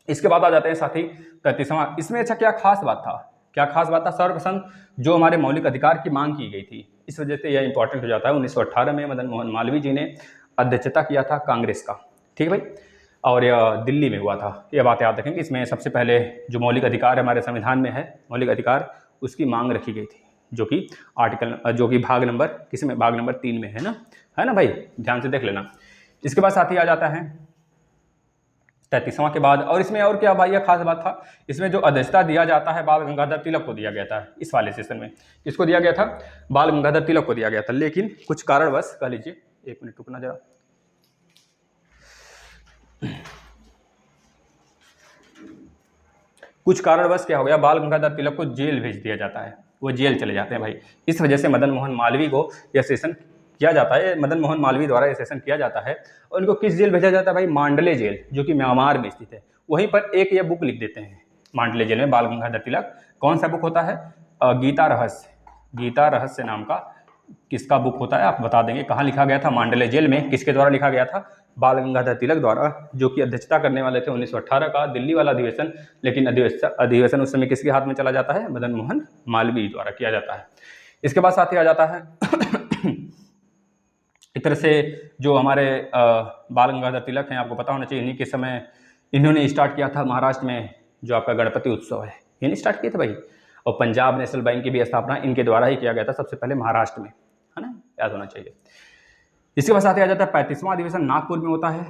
इसके बाद आ जाते हैं साथी 33वां। इसमें अच्छा क्या खास बात था? क्या खास बात था? सर्वप्रथम जो हमारे मौलिक अधिकार की मांग की गई थी, इस वजह से यह इंपॉर्टेंट हो जाता है। 1918 में मदन मोहन मालवीय जी ने अध्यक्षता किया था कांग्रेस का, ठीक है भाई, और यह दिल्ली में हुआ था। यह बात याद रखेंगे। इसमें सबसे पहले जो मौलिक अधिकार हमारे संविधान में है, मौलिक अधिकार, उसकी मांग रखी गई थी, जो कि भाग नंबर किसी में, भाग नंबर 3 में है ना भाई, ध्यान से देख लेना। इसके बाद साथी आ जाता है 33वां के बाद, और इसमें और क्या भाई खास बात था? इसमें जो अध्यक्षता दिया जाता है बाल गंगाधर तिलक को दिया गया था। इस वाले सेशन में किसको दिया गया था? बाल गंगाधर तिलक को दिया गया था। लेकिन कुछ कारणवश, कह लीजिए, 1 मिनट रुकना जरा, कुछ कारणवश क्या हो गया, बाल गंगाधर तिलक को जेल भेज दिया जाता है। वो जेल चले जाते हैं भाई। इस वजह से मदन मोहन मालवीय को यह सेशन किया जाता है, मदन मोहन मालवीय द्वारा यह सेशन किया जाता है। और उनको किस जेल भेजा जाता है भाई? मांडले जेल, जो कि म्यांमार में स्थित है। वहीं पर एक यह बुक लिख देते हैं मांडले जेल में बाल गंगाधर तिलक। कौन सा बुक होता है? गीता रहस्य, गीता रहस्य नाम का किसका बुक होता है? आप बता देंगे। कहाँ लिखा गया था? मांडले जेल में। किसके द्वारा लिखा गया था? बाल गंगाधर तिलक द्वारा, जो कि अध्यक्षता करने वाले थे 1918 का दिल्ली वाला अधिवेशन। लेकिन अधिवेशन उस समय किसके हाथ में चला जाता है? मदन मोहन मालवीय द्वारा किया जाता है। इसके बाद साथ ही आ जाता है एक तरह से जो हमारे बाल गंगाधर तिलक हैं, आपको पता होना चाहिए, इन्हीं के समय इन्होंने स्टार्ट किया था महाराष्ट्र में जो आपका गणपति उत्सव है, इन्हें स्टार्ट किए थे भाई। और पंजाब नेशनल बैंक की भी स्थापना इनके द्वारा ही किया गया था सबसे पहले महाराष्ट्र में, है ना, याद होना चाहिए। इसके बाद साथ ही आ जाता है 35वां अधिवेशन। नागपुर में होता है।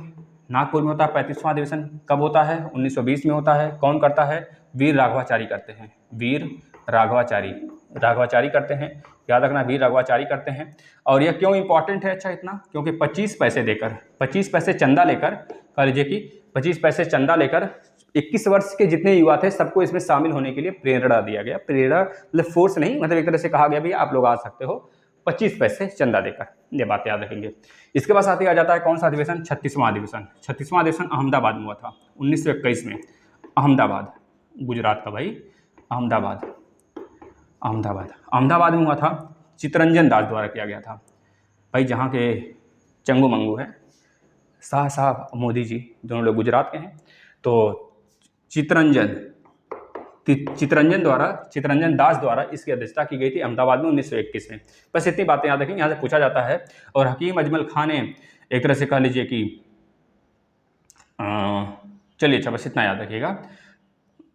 नागपुर में होता है 35वां अधिवेशन। कब होता है? 1920 में होता है। कौन करता है? वीर राघवाचारी करते हैं। वीर राघवाचारी करते हैं। याद रखना, वीर राघवाचारी करते हैं। और यह क्यों इंपॉर्टेंट है अच्छा इतना? क्योंकि 25 पैसे देकर, 25 पैसे चंदा लेकर, कह लीजिए कि 25 पैसे चंदा लेकर 21 वर्ष के जितने युवा थे सबको इसमें शामिल होने के लिए प्रेरणा दिया गया। प्रेरणा मतलब फोर्स नहीं, मतलब एक तरह से कहा गया भी आप लोग आ सकते हो 25 पैसे चंदा देकर। ये बात याद रखेंगे। इसके बाद साथ ही आ जाता है कौन सा अधिवेशन? 36वां अधिवेशन। 36वां अधिवेशन अहमदाबाद में हुआ था 1921 में। अहमदाबाद, गुजरात का भाई, अहमदाबाद में हुआ था। चित्तरंजन दास द्वारा किया गया था भाई, जहाँ के चंगू मंगू हैं, शाह साहब मोदी जी, दोनों लोग गुजरात के हैं। तो चित्तरंजन दास द्वारा इसकी अध्यक्षता की गई थी अहमदाबाद में 1921 में। बस इतनी बातें याद रखेंगे, यहाँ से पूछा जाता है। और हकीम अजमल खान ने एक तरह से कह लीजिए कि चलिए अच्छा बस इतना याद रखिएगा।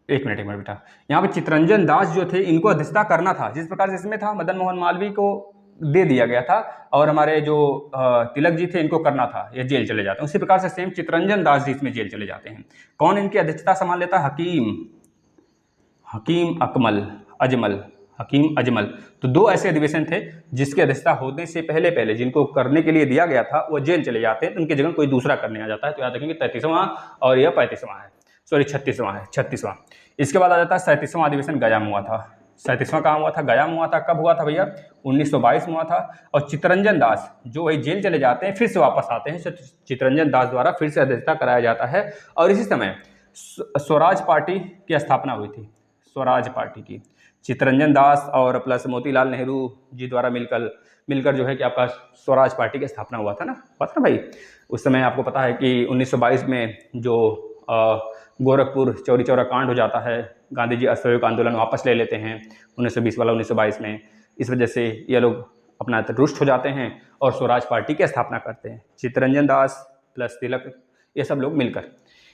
एक मिनट बेटा, यहाँ पे चित्तरंजन दास जो थे इनको अध्यक्षता करना था। जिस प्रकार से इसमें था मदन मोहन मालवीय को दे दिया गया था और हमारे जो तिलक जी थे इनको करना था, ये जेल चले जाते हैं। उसी प्रकार से सेम चित्तरंजन दास जी इसमें जेल चले जाते हैं। कौन इनकी अध्यक्षता संभाल लेता? हकीम अजमल। तो 2 ऐसे अधिवेशन थे जिसकी अध्यक्षता होने से पहले जिनको करने के लिए दिया गया था वो जेल चले जाते हैं, तो उनकी जगह कोई दूसरा करने आ जाता है। तो याद रखेंगे 33वां और यह 35वां है, सॉरी 36वां है, 36वां। इसके बाद आ जाता है 37वां अधिवेशन गया में हुआ था। 37वां कहाँ हुआ था? गया में हुआ था। कब हुआ था भैया? 1922 में हुआ था। और चित्तरंजन दास जो वही जेल चले जाते हैं फिर से वापस आते हैं, चित्तरंजन दास द्वारा फिर से अध्यक्षता कराया जाता है। और इसी समय स्वराज पार्टी की स्थापना हुई थी, स्वराज पार्टी की। चित्तरंजन दास और प्लस मोतीलाल नेहरू जी द्वारा मिलकर जो है कि आपका स्वराज पार्टी की स्थापना हुआ था ना भाई। उस समय आपको पता है कि 1922 में जो गोरखपुर चौरी चौरा कांड हो जाता है, गांधी जी असहयोग आंदोलन वापस ले लेते हैं 1920 वाला 1922 में। इस वजह से ये लोग अपना रुष्ट हो जाते हैं और स्वराज पार्टी की स्थापना करते हैं, चित्तरंजन दास प्लस तिलक, ये सब लोग मिलकर।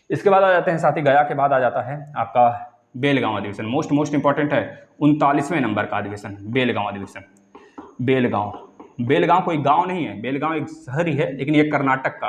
इसके बाद आ जाते हैं साथी, गया के बाद आ जाता है आपका बेलगांव अधिवेशन। मोस्ट इंपॉर्टेंट है, 39वें नंबर का अधिवेशन, बेलगांव अधिवेशन। बेलगांव कोई गांव नहीं है, बेलगांव एक शहर ही है, लेकिन ये कर्नाटक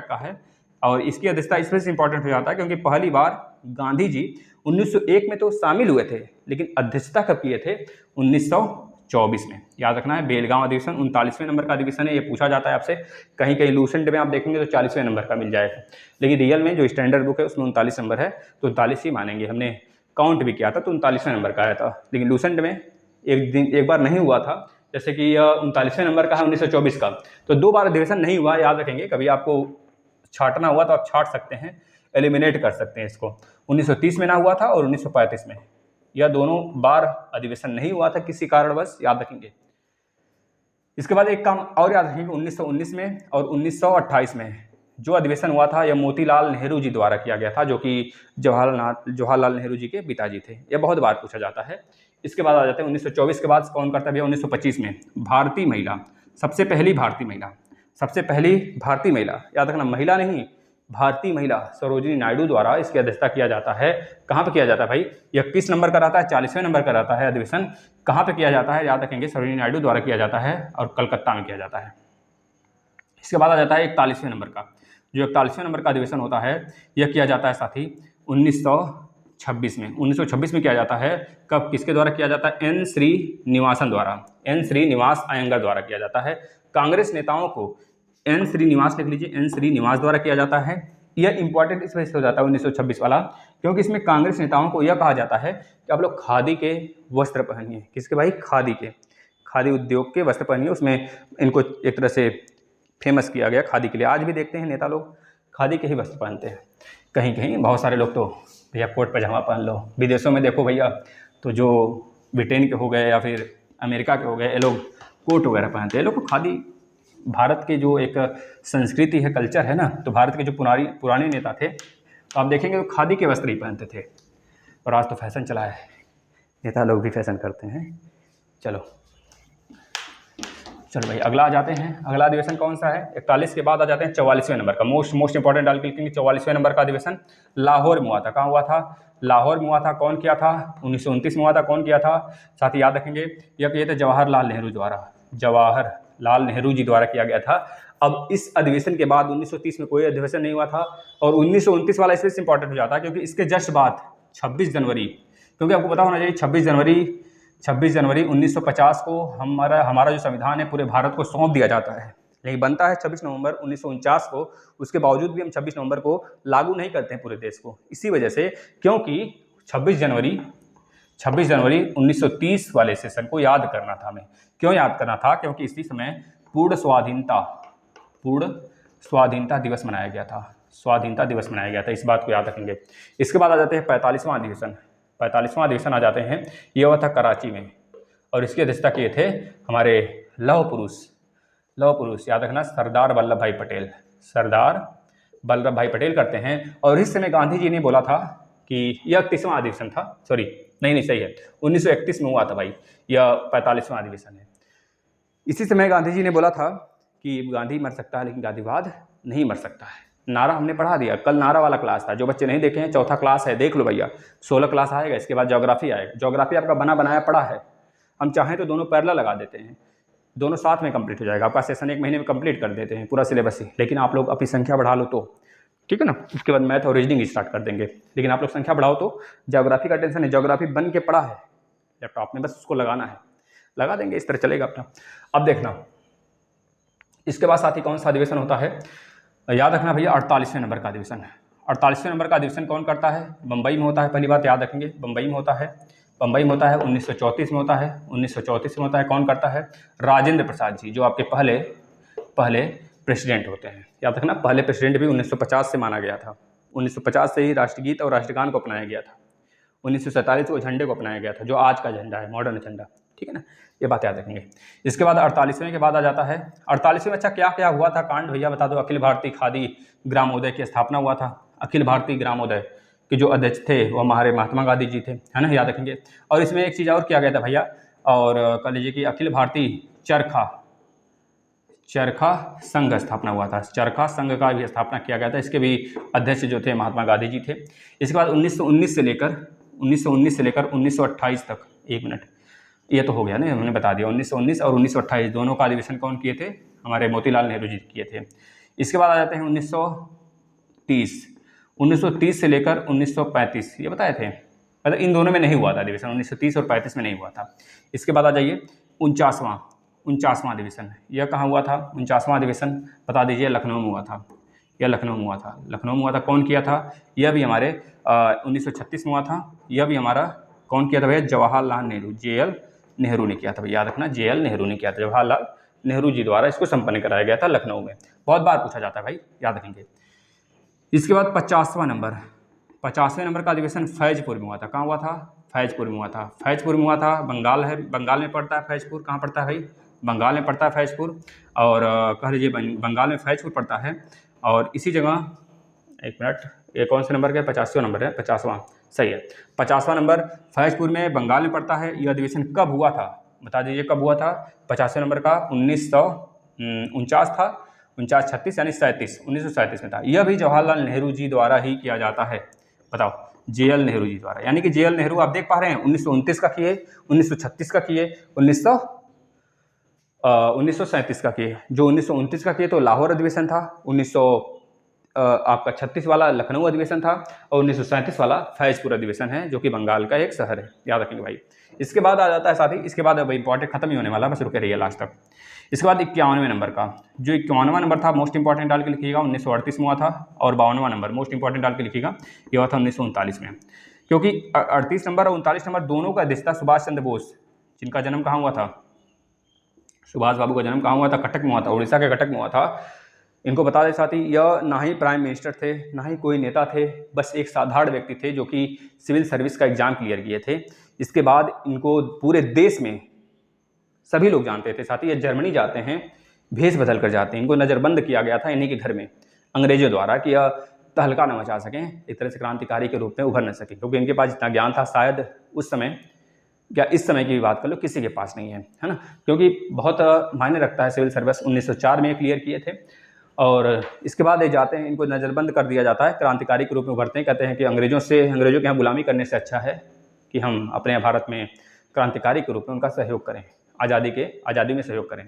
का है। और इसकी अध्यक्षता इसमें इंपॉर्टेंट हो जाता है क्योंकि पहली बार गांधी जी 1901 में तो शामिल हुए थे, लेकिन अध्यक्षता कब किए थे? 1924 में। याद रखना है, बेलगांव अधिवेशन 39वें नंबर का अधिवेशन है। ये पूछा जाता है आपसे, कहीं कहीं लूसेंट में आप देखेंगे तो 40वें नंबर का मिल जाएगा, लेकिन रियल में जो स्टैंडर्ड बुक है उसमें 39 नंबर है, तो 39 ही मानेंगे। हमने काउंट भी किया था तो 39वें नंबर का आया था, लेकिन लूसेंट में एक बार नहीं हुआ था, जैसे कि 39वें नंबर का है 1924 का, तो 2 बार अधिवेशन नहीं हुआ। याद रखेंगे, कभी आपको छांटना हुआ तो आप छांट सकते हैं, एलिमिनेट कर सकते हैं इसको। 1930 में ना हुआ था और 1935 में, यह दोनों बार अधिवेशन नहीं हुआ था किसी कारणवश, याद रखेंगे। इसके बाद एक काम और याद रखेंगे, 1919 में और 1928 में जो अधिवेशन हुआ था यह मोतीलाल नेहरू जी द्वारा किया गया था, जो कि जवाहरलाल नेहरू जी के पिताजी थे। यह बहुत बार पूछा जाता है। इसके बाद आ जाते हैं 1924 के बाद कौन करता है भैया? 1925 में भारतीय महिला, सबसे पहली भारतीय महिला, याद रखना, महिला नहीं, भारतीय महिला सरोजिनी नायडू द्वारा इसकी अध्यक्षता किया जाता है। कहाँ पे किया जाता है भाई? यह किस नंबर का रहता है? 40वें नंबर का रहता है अधिवेशन। कहाँ पे किया जाता है? याद रखेंगे, सरोजिनी नायडू द्वारा किया जाता है और कलकत्ता में किया जाता है। इसके बाद आ जाता है 41वें नंबर का, जो 41वें नंबर का अधिवेशन होता है यह किया जाता है साथी 1926 में। 1926 में किया जाता है। कब, किसके द्वारा किया जाता है? एन श्रीनिवास अयंगर द्वारा किया जाता है। कांग्रेस नेताओं को एन श्रीनिवास लिख लीजिए, एन श्रीनिवास द्वारा किया जाता है। यह इंपॉर्टेंट इस वजह से हो जाता है 1926 वाला, क्योंकि इसमें कांग्रेस नेताओं को यह कहा जाता है कि आप लोग खादी के वस्त्र पहनिए। किसके भाई? खादी उद्योग के वस्त्र पहनिए। उसमें इनको एक तरह से फेमस किया गया खादी के लिए। आज भी देखते हैं नेता लोग खादी के ही वस्त्र पहनते हैं, कहीं कहीं बहुत सारे लोग तो भैया कोट पजामा पहन लो। विदेशों में देखो भैया, तो जो ब्रिटेन के हो गए या फिर अमेरिका के हो गए, ये लोग कोट वगैरह पहनते हैं। ये लोग को खादी, भारत के जो एक संस्कृति है, कल्चर है ना, तो भारत के जो पुराने नेता थे तो आप देखेंगे तो खादी के वस्त्र ही पहनते थे। और आज तो फैशन चला है, नेता लोग भी फैशन करते हैं। चलो भाई अगला आ जाते हैं। अगला अधिवेशन कौन सा है? 41 के बाद आ जाते हैं 44वें नंबर का। मोस्ट इंपॉर्टेंट डाल के 44वें नंबर का अधिवेशन लाहौर में हुआ था। कहाँ हुआ था? लाहौर में हुआ था। कौन किया था? 1929 में हुआ था। कौन किया था? साथ ही याद रखेंगे, यह किए थे जवाहरलाल नेहरू जी द्वारा किया गया था। अब इस अधिवेशन के बाद 1930 में कोई अधिवेशन नहीं हुआ था, और 1929 वाला इसलिए इंपॉर्टेंट हो जाता है क्योंकि इसके जस्ट बाद 26 जनवरी, क्योंकि आपको पता होना चाहिए 26 जनवरी 1950 को हमारा जो संविधान है पूरे भारत को सौंप दिया जाता है, लेकिन बनता है 26 नवंबर 1949 को। उसके बावजूद भी हम 26 नवंबर को लागू नहीं करते हैं पूरे देश को, इसी वजह से, क्योंकि 26 जनवरी 1930 वाले सेशन को याद करना था हमें। क्यों याद करना था? क्योंकि इसी समय पूर्ण स्वाधीनता दिवस मनाया गया था। इस बात को याद रखेंगे। इसके बाद आ जाते हैं 45वां अधिवेशन आ जाते हैं। ये हुआ था कराची में, और इसकी अध्यक्षता किए थे हमारे लौह पुरुष, याद रखना, सरदार वल्लभ भाई पटेल करते हैं। और इस समय गांधी जी ने बोला था कि यह 31वां अधिवेशन था, सॉरी नहीं सही है, 1931 में हुआ था भाई, यह 45वां अधिवेशन है। इसी समय गांधी जी ने बोला था कि गांधी मर सकता है लेकिन गांधीवाद नहीं मर सकता है। नारा हमने पढ़ा दिया, कल नारा वाला क्लास था। जो बच्चे नहीं देखे हैं, चौथा क्लास है, देख लो भैया। 16 क्लास आएगा, इसके बाद ज्योग्राफी आएगा। ज्योग्राफी आपका बना बनाया पड़ा है, हम चाहें तो दोनों पैरेलल लगा देते हैं, दोनों साथ में कंप्लीट हो जाएगा। आपका सेशन 1 महीने में कंप्लीट कर देते हैं पूरा सिलेबस ही, लेकिन आप लोग अपनी संख्या बढ़ा लो तो ठीक है ना। उसके बाद मैथ और रीजनिंग स्टार्ट कर देंगे, लेकिन आप लोग संख्या बढ़ाओ तो ज्योग्राफी का टेंशन है। ज्योग्राफी बन के पड़ा है लैपटॉप में, बस उसको लगाना है, लगा देंगे, इस तरह चलेगा अपना। अब देखना इसके बाद साथी कौन सा अधिवेशन होता है, याद रखना भैया 48वें नंबर का अधिवेशन है। 48वें नंबर का अधिवेशन कौन करता है? बम्बई में होता है। पहली बात याद रखेंगे, बम्बई में होता है। बम्बई में होता है 1934 में होता है, 1934 में होता है। कौन करता है? राजेंद्र प्रसाद जी, जो आपके पहले प्रेसिडेंट होते हैं। याद रखना, पहले प्रेसिडेंट भी 1950 से माना गया था। 1950 से ही राष्ट्रगीत और राष्ट्रगान को अपनाया गया था। 1947 को झंडे को अपनाया गया था, जो आज का झंडा है, मॉडर्न झंडा। ठीक है ना, ये बात याद रखेंगे। इसके बाद 48वें के बाद आ जाता है 48वें। अच्छा, क्या क्या हुआ था कांड, भैया बता दो। अखिल भारतीय खादी ग्रामोदय की स्थापना हुआ था। अखिल भारतीय ग्रामोदय के जो अध्यक्ष थे वो हमारे महात्मा गांधी जी थे, है ना, याद रखेंगे। और इसमें एक चीज़ और किया गया था भैया, और कह लीजिए कि अखिल भारतीय चरखा संघ स्थापना हुआ था। चरखा संघ का भी स्थापना किया गया था। इसके भी अध्यक्ष जो थे महात्मा गांधी जी थे। इसके बाद 1919 से लेकर 1928 तक, एक मिनट, ये तो हो गया ना, हमने बता दिया। 1919 और 1928 दोनों का अधिवेशन कौन किए थे? हमारे मोतीलाल नेहरू जी किए थे। इसके बाद आ जाते हैं 1930 से लेकर 1935, ये बताए थे। मतलब इन दोनों में नहीं हुआ था अधिवेशन, 1930 और 35 में नहीं हुआ था। इसके बाद आ जाइए 49वां अधिवेशन। यह कहाँ हुआ था? 49वां अधिवेशन बता दीजिए। लखनऊ में हुआ था। यह लखनऊ में हुआ था। कौन किया था? यह भी हमारे 1936 में हुआ था। यह भी हमारा कौन किया था भैया? जवाहरलाल नेहरू, JL नेहरू ने किया था। याद रखना, JL नेहरू ने किया था। जवाहरलाल नेहरू जी द्वारा इसको संपन्न कराया गया था लखनऊ में। बहुत बार पूछा जाता है भाई, याद रखेंगे। इसके बाद 50वें नंबर का अधिवेशन फैजपुर में हुआ था। कहाँ हुआ था? फैजपुर में हुआ था। बंगाल में पड़ता है फैजपुर। कहाँ पड़ता है भाई? बंगाल में पड़ता है फैजपुर। और कह लीजिए बंगाल में फैजपुर पड़ता है। और इसी जगह, एक मिनट, ये कौन से नंबर का? 50वां नंबर है, 50वां, सही है। 50वां नंबर फैजपुर में, बंगाल में पड़ता है। यह अधिवेशन कब हुआ था? बता दीजिए कब हुआ था? 50वें नंबर का 1949 था, 49-36 यानी 1937 में था। यह भी जवाहरलाल नेहरू जी द्वारा ही किया जाता है। बताओ, JL नेहरू जी द्वारा। यानी कि JL नेहरू आप देख पा रहे हैं 1929 का किए, 1936 का किए, 1937 का किए। जो 1929 का किए तो लाहौर अधिवेशन था, आपका 36 वाला लखनऊ अधिवेशन था, और 1937 वाला फैजपुर अधिवेशन है, जो कि बंगाल का एक शहर है। याद रखेंगे भाई। इसके बाद आ जाता है साथी, इसके बाद अब इंपॉर्टेंट खत्म ही होने वाला, बस रुके रहिए लास्ट तक। इसके बाद 51वें नंबर का, जो 51वां नंबर था, मोस्ट इंपॉर्टेंट डाल के लिखिएगा, 1938 में हुआ था। और 52वां नंबर मोस्ट इंपॉर्टेंट डाल के लिखिएगा, ये हुआ था 1939 में। क्योंकि 38 नंबर और 39 नंबर दोनों का अध्यक्षता सुभाष चंद्र बोस, जिनका जन्म कहाँ हुआ था? सुभाष बाबू का जन्म कहाँ हुआ था? कटक में हुआ था, उड़ीसा के कटक में हुआ था। इनको बता दें साथी, यह ना ही प्राइम मिनिस्टर थे, ना ही कोई नेता थे, बस एक साधारण व्यक्ति थे जो कि सिविल सर्विस का एग्जाम क्लियर किए थे। इसके बाद इनको पूरे देश में सभी लोग जानते थे साथी। ये जर्मनी जाते हैं, भेष बदल कर जाते हैं। इनको नज़रबंद किया गया था इन्हीं के घर में अंग्रेजों द्वारा, कि यह तहलका न मचा सकें, एक तरह से क्रांतिकारी के रूप में उभर न सकें, क्योंकि इनके पास जितना ज्ञान था शायद उस समय, क्या इस समय की भी बात कर लो, किसी के पास नहीं है ना। क्योंकि बहुत मायने रखता है सिविल सर्विस। 1904 में क्लियर किए थे। और इसके बाद ये जाते हैं, इनको नज़रबंद कर दिया जाता है, क्रांतिकारी के रूप में उभरते हैं। कहते हैं कि अंग्रेजों के यहाँ गुलामी करने से अच्छा है कि हम अपने भारत में क्रांतिकारी के रूप में उनका सहयोग करें, आज़ादी में सहयोग करें।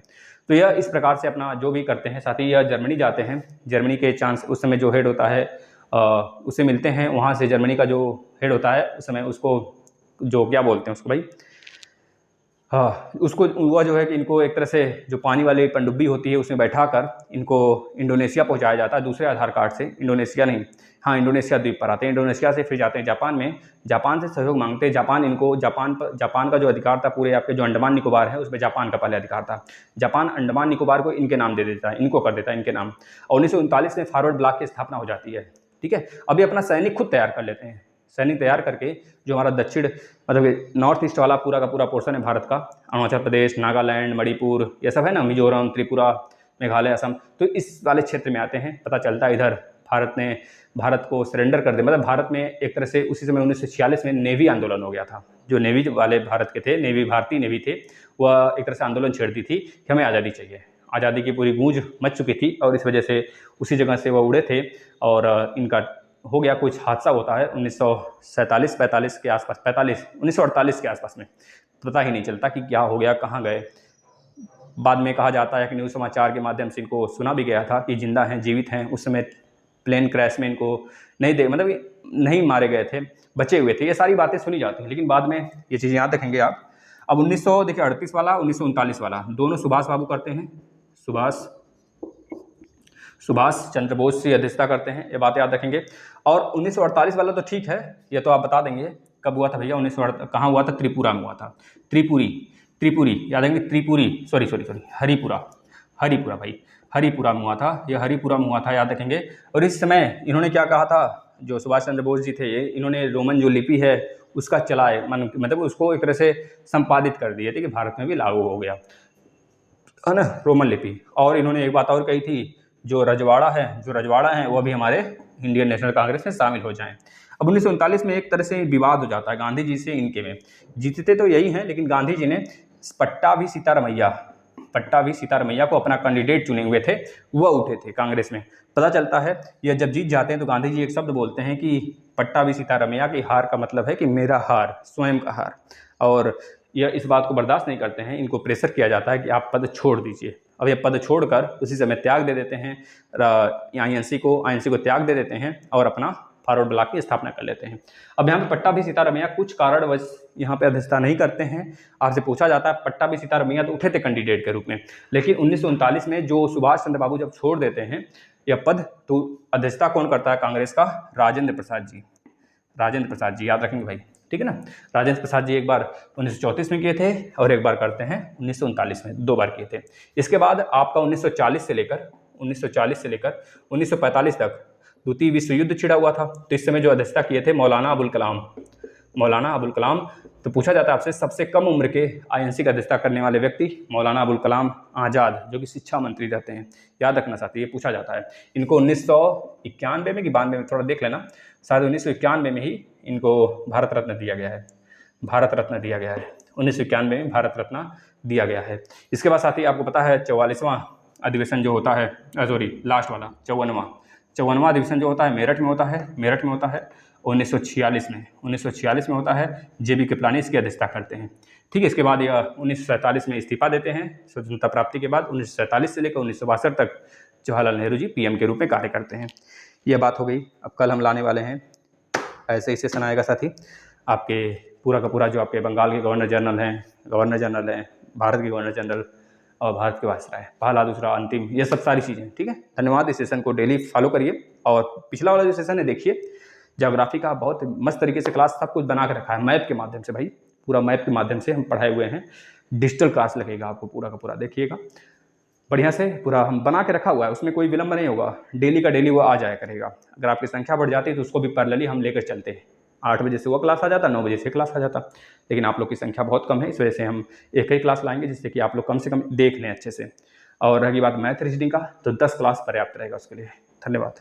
तो यह इस प्रकार से अपना जो भी करते हैं साथी। यह जर्मनी जाते हैं, जर्मनी के चांस उस समय जो हेड होता है उससे मिलते हैं। वहाँ से जर्मनी का जो हेड होता है उस समय, उसको जो क्या बोलते हैं उसको भाई, हाँ, उसको हुआ जो है कि इनको एक तरह से जो पानी वाली पनडुब्बी होती है उसमें बैठाकर इनको इंडोनेशिया पहुंचाया जाता है दूसरे आधार कार्ड से। इंडोनेशिया नहीं, हाँ, इंडोनेशिया द्वीप पर आते हैं। इंडोनेशिया से फिर जाते हैं जापान में, जापान से सहयोग मांगते हैं। जापान का जो अधिकार था पूरे आपके जो अंडमान निकोबार है उसमें जापान का पहले अधिकार था। जापान अंडमान निकोबार को इनके नाम दे देता है, इनको कर देता है इनके नाम। और 1939 में फॉरवर्ड ब्लॉक की स्थापना हो जाती है। ठीक है, अभी अपना सैनिक खुद तैयार कर लेते हैं। सैनिक तैयार करके जो हमारा दक्षिण मतलब नॉर्थ ईस्ट वाला पूरा का पूरा पोर्शन है भारत का, अरुणाचल प्रदेश, नागालैंड, मणिपुर, ये सब है ना, मिजोरम, त्रिपुरा, मेघालय, असम, तो इस वाले क्षेत्र में आते हैं। पता चलता है इधर भारत को सरेंडर कर दे। मतलब भारत में एक तरह से उसी समय 1946 में नेवी आंदोलन हो गया था। जो नेवी वाले भारत के थे, नेवी, भारतीय नेवी थे, वह एक तरह से आंदोलन छेड़ दी थी कि हमें आज़ादी चाहिए। आज़ादी की पूरी गूंज मच चुकी थी और इस वजह से उसी जगह से वह उड़े थे। और इनका हो गया, कुछ हादसा होता है 1947-45 के आसपास, 1948 के आसपास में, पता ही नहीं चलता कि क्या हो गया, कहाँ गए। बाद में कहा जाता है कि न्यूज़ समाचार के माध्यम से इनको सुना भी गया था कि जिंदा हैं, जीवित हैं। उस समय प्लेन क्रैश में इनको नहीं मारे गए थे, बचे हुए थे। ये सारी बातें सुनी जाती हैं, लेकिन बाद में ये चीज़ें याद रखेंगे आप। अब 1938 वाला, 1939 वाला, दोनों सुभाष बाबू करते हैं। सुभाष चंद्र बोस की अध्यक्षता करते हैं, ये बात याद रखेंगे। और 1948 वाला तो ठीक है, ये तो आप बता देंगे कब हुआ था भैया? 1948 कहाँ हुआ था? त्रिपुरा में हुआ था। त्रिपुरी याद आएंगे, त्रिपुरी, सॉरी हरिपुरा भाई, हरिपुरा में हुआ था, यह हरिपुरा में हुआ था, याद रखेंगे। और इस समय इन्होंने क्या कहा था, जो सुभाष चंद्र बोस जी थे ये, इन्होंने रोमन जो लिपि है उसका चलाए, मतलब उसको एक तरह से संपादित कर दिए थे कि भारत में भी लागू हो गया है ना रोमन लिपि। और इन्होंने एक बात और कही थी, जो रजवाड़ा है वो भी हमारे इंडियन नेशनल कांग्रेस में शामिल हो जाएं। अब 1939 में एक तरह से विवाद हो जाता है गांधी जी से इनके में। जीतते तो यही हैं, लेकिन गांधी जी ने पट्टाभी सीतारमैया को अपना कैंडिडेट चुने हुए थे, वह उठे थे कांग्रेस में। पता चलता है यह जब जीत जाते हैं तो गांधी जी एक शब्द बोलते हैं कि पट्टाभी सीतारमैया की हार का मतलब है कि मेरा हार, स्वयं का हार। और यह इस बात को बर्दाश्त नहीं करते हैं, इनको प्रेशर किया जाता है कि आप पद छोड़ दीजिए। अब ये पद छोड़कर उसी समय त्याग दे देते हैं, आईएनसी को त्याग दे देते हैं और अपना फॉरवर्ड ब्लॉक की स्थापना कर लेते हैं। अब यहाँ पे पट्टाभी सीतारमैया कुछ कारणवश यहाँ पे अध्यक्षता नहीं करते हैं। आपसे पूछा जाता है, पट्टाभी सीतारमैया तो उठे थे कैंडिडेट के रूप में, लेकिन 1939 में जो सुभाष चंद्र बाबू जब छोड़ देते हैं यह पद, तो अध्यक्षता कौन करता है कांग्रेस का? राजेंद्र प्रसाद जी, याद रखेंगे भाई, ठीक है ना। राजेंद्र प्रसाद जी एक बार 1934 में किए थे और एक बार करते हैं 1939 में, 2 बार किए थे। इसके बाद आपका 1940 से लेकर 1945 तक द्वितीय विश्व युद्ध छिड़ा हुआ था। तो इस समय जो अध्यक्षता किए थे मौलाना अबुल कलाम। तो पूछा जाता है आपसे, सबसे कम उम्र के आईएनसी का अध्यक्षता करने वाले व्यक्ति मौलाना अबुल कलाम आज़ाद, जो कि शिक्षा मंत्री रहते हैं, याद रखना साथी, ये पूछा जाता है। इनको 1991 में कि 92 में, थोड़ा देख लेना, शायद 1991 में ही इनको भारत रत्न दिया गया है। 1991 में भारत रत्न दिया गया है। इसके बाद साथी आपको पता है 44वां अधिवेशन जो होता है, लास्ट वाला 54वां अधिवेशन जो होता है मेरठ में होता है 1946 में होता है। जेबी कृपलानी इसकी अध्यक्षता करते हैं, ठीक है। इसके बाद यह 1947 में इस्तीफा देते हैं स्वतंत्रता प्राप्ति के बाद। 1947 से लेकर 1962 तक जवाहरलाल नेहरू जी पीएम के रूप में कार्य करते हैं। यह बात हो गई। अब कल हम लाने वाले हैं ऐसे ही सेशन आएगा साथी, आपके पूरा का पूरा जो आपके बंगाल के गवर्नर जनरल हैं, भारत के गवर्नर जनरल और भारत के वायसराय, पहला दूसरा अंतिम, ये सब सारी चीज़ें, ठीक है। धन्यवाद। इस सेशन को डेली फॉलो करिए और पिछला वाला जो सेशन है देखिए, ज्योग्राफी का बहुत मस्त तरीके से क्लास सब कुछ बना के रखा है मैप के माध्यम से भाई, पूरा मैप के माध्यम से हम पढ़ाए हुए हैं। डिजिटल क्लास लगेगा आपको पूरा का पूरा, देखिएगा बढ़िया से, पूरा हम बना के रखा हुआ है, उसमें कोई विलंब नहीं होगा, डेली का डेली वो आ जाया करेगा। अगर आपकी संख्या बढ़ जाती है तो उसको भी पैरेलली हम लेकर चलते हैं। 8 बजे से वो क्लास आ जाता, 9 बजे से क्लास आ जाता, लेकिन आप लोग की संख्या बहुत कम है, इस वजह से हम एक ही क्लास लाएंगे जिससे कि आप लोग कम से कम देख लें अच्छे से। और रही बात मैथ रीजनिंग का, तो 10 क्लास पर्याप्त रहेगा उसके लिए। धन्यवाद।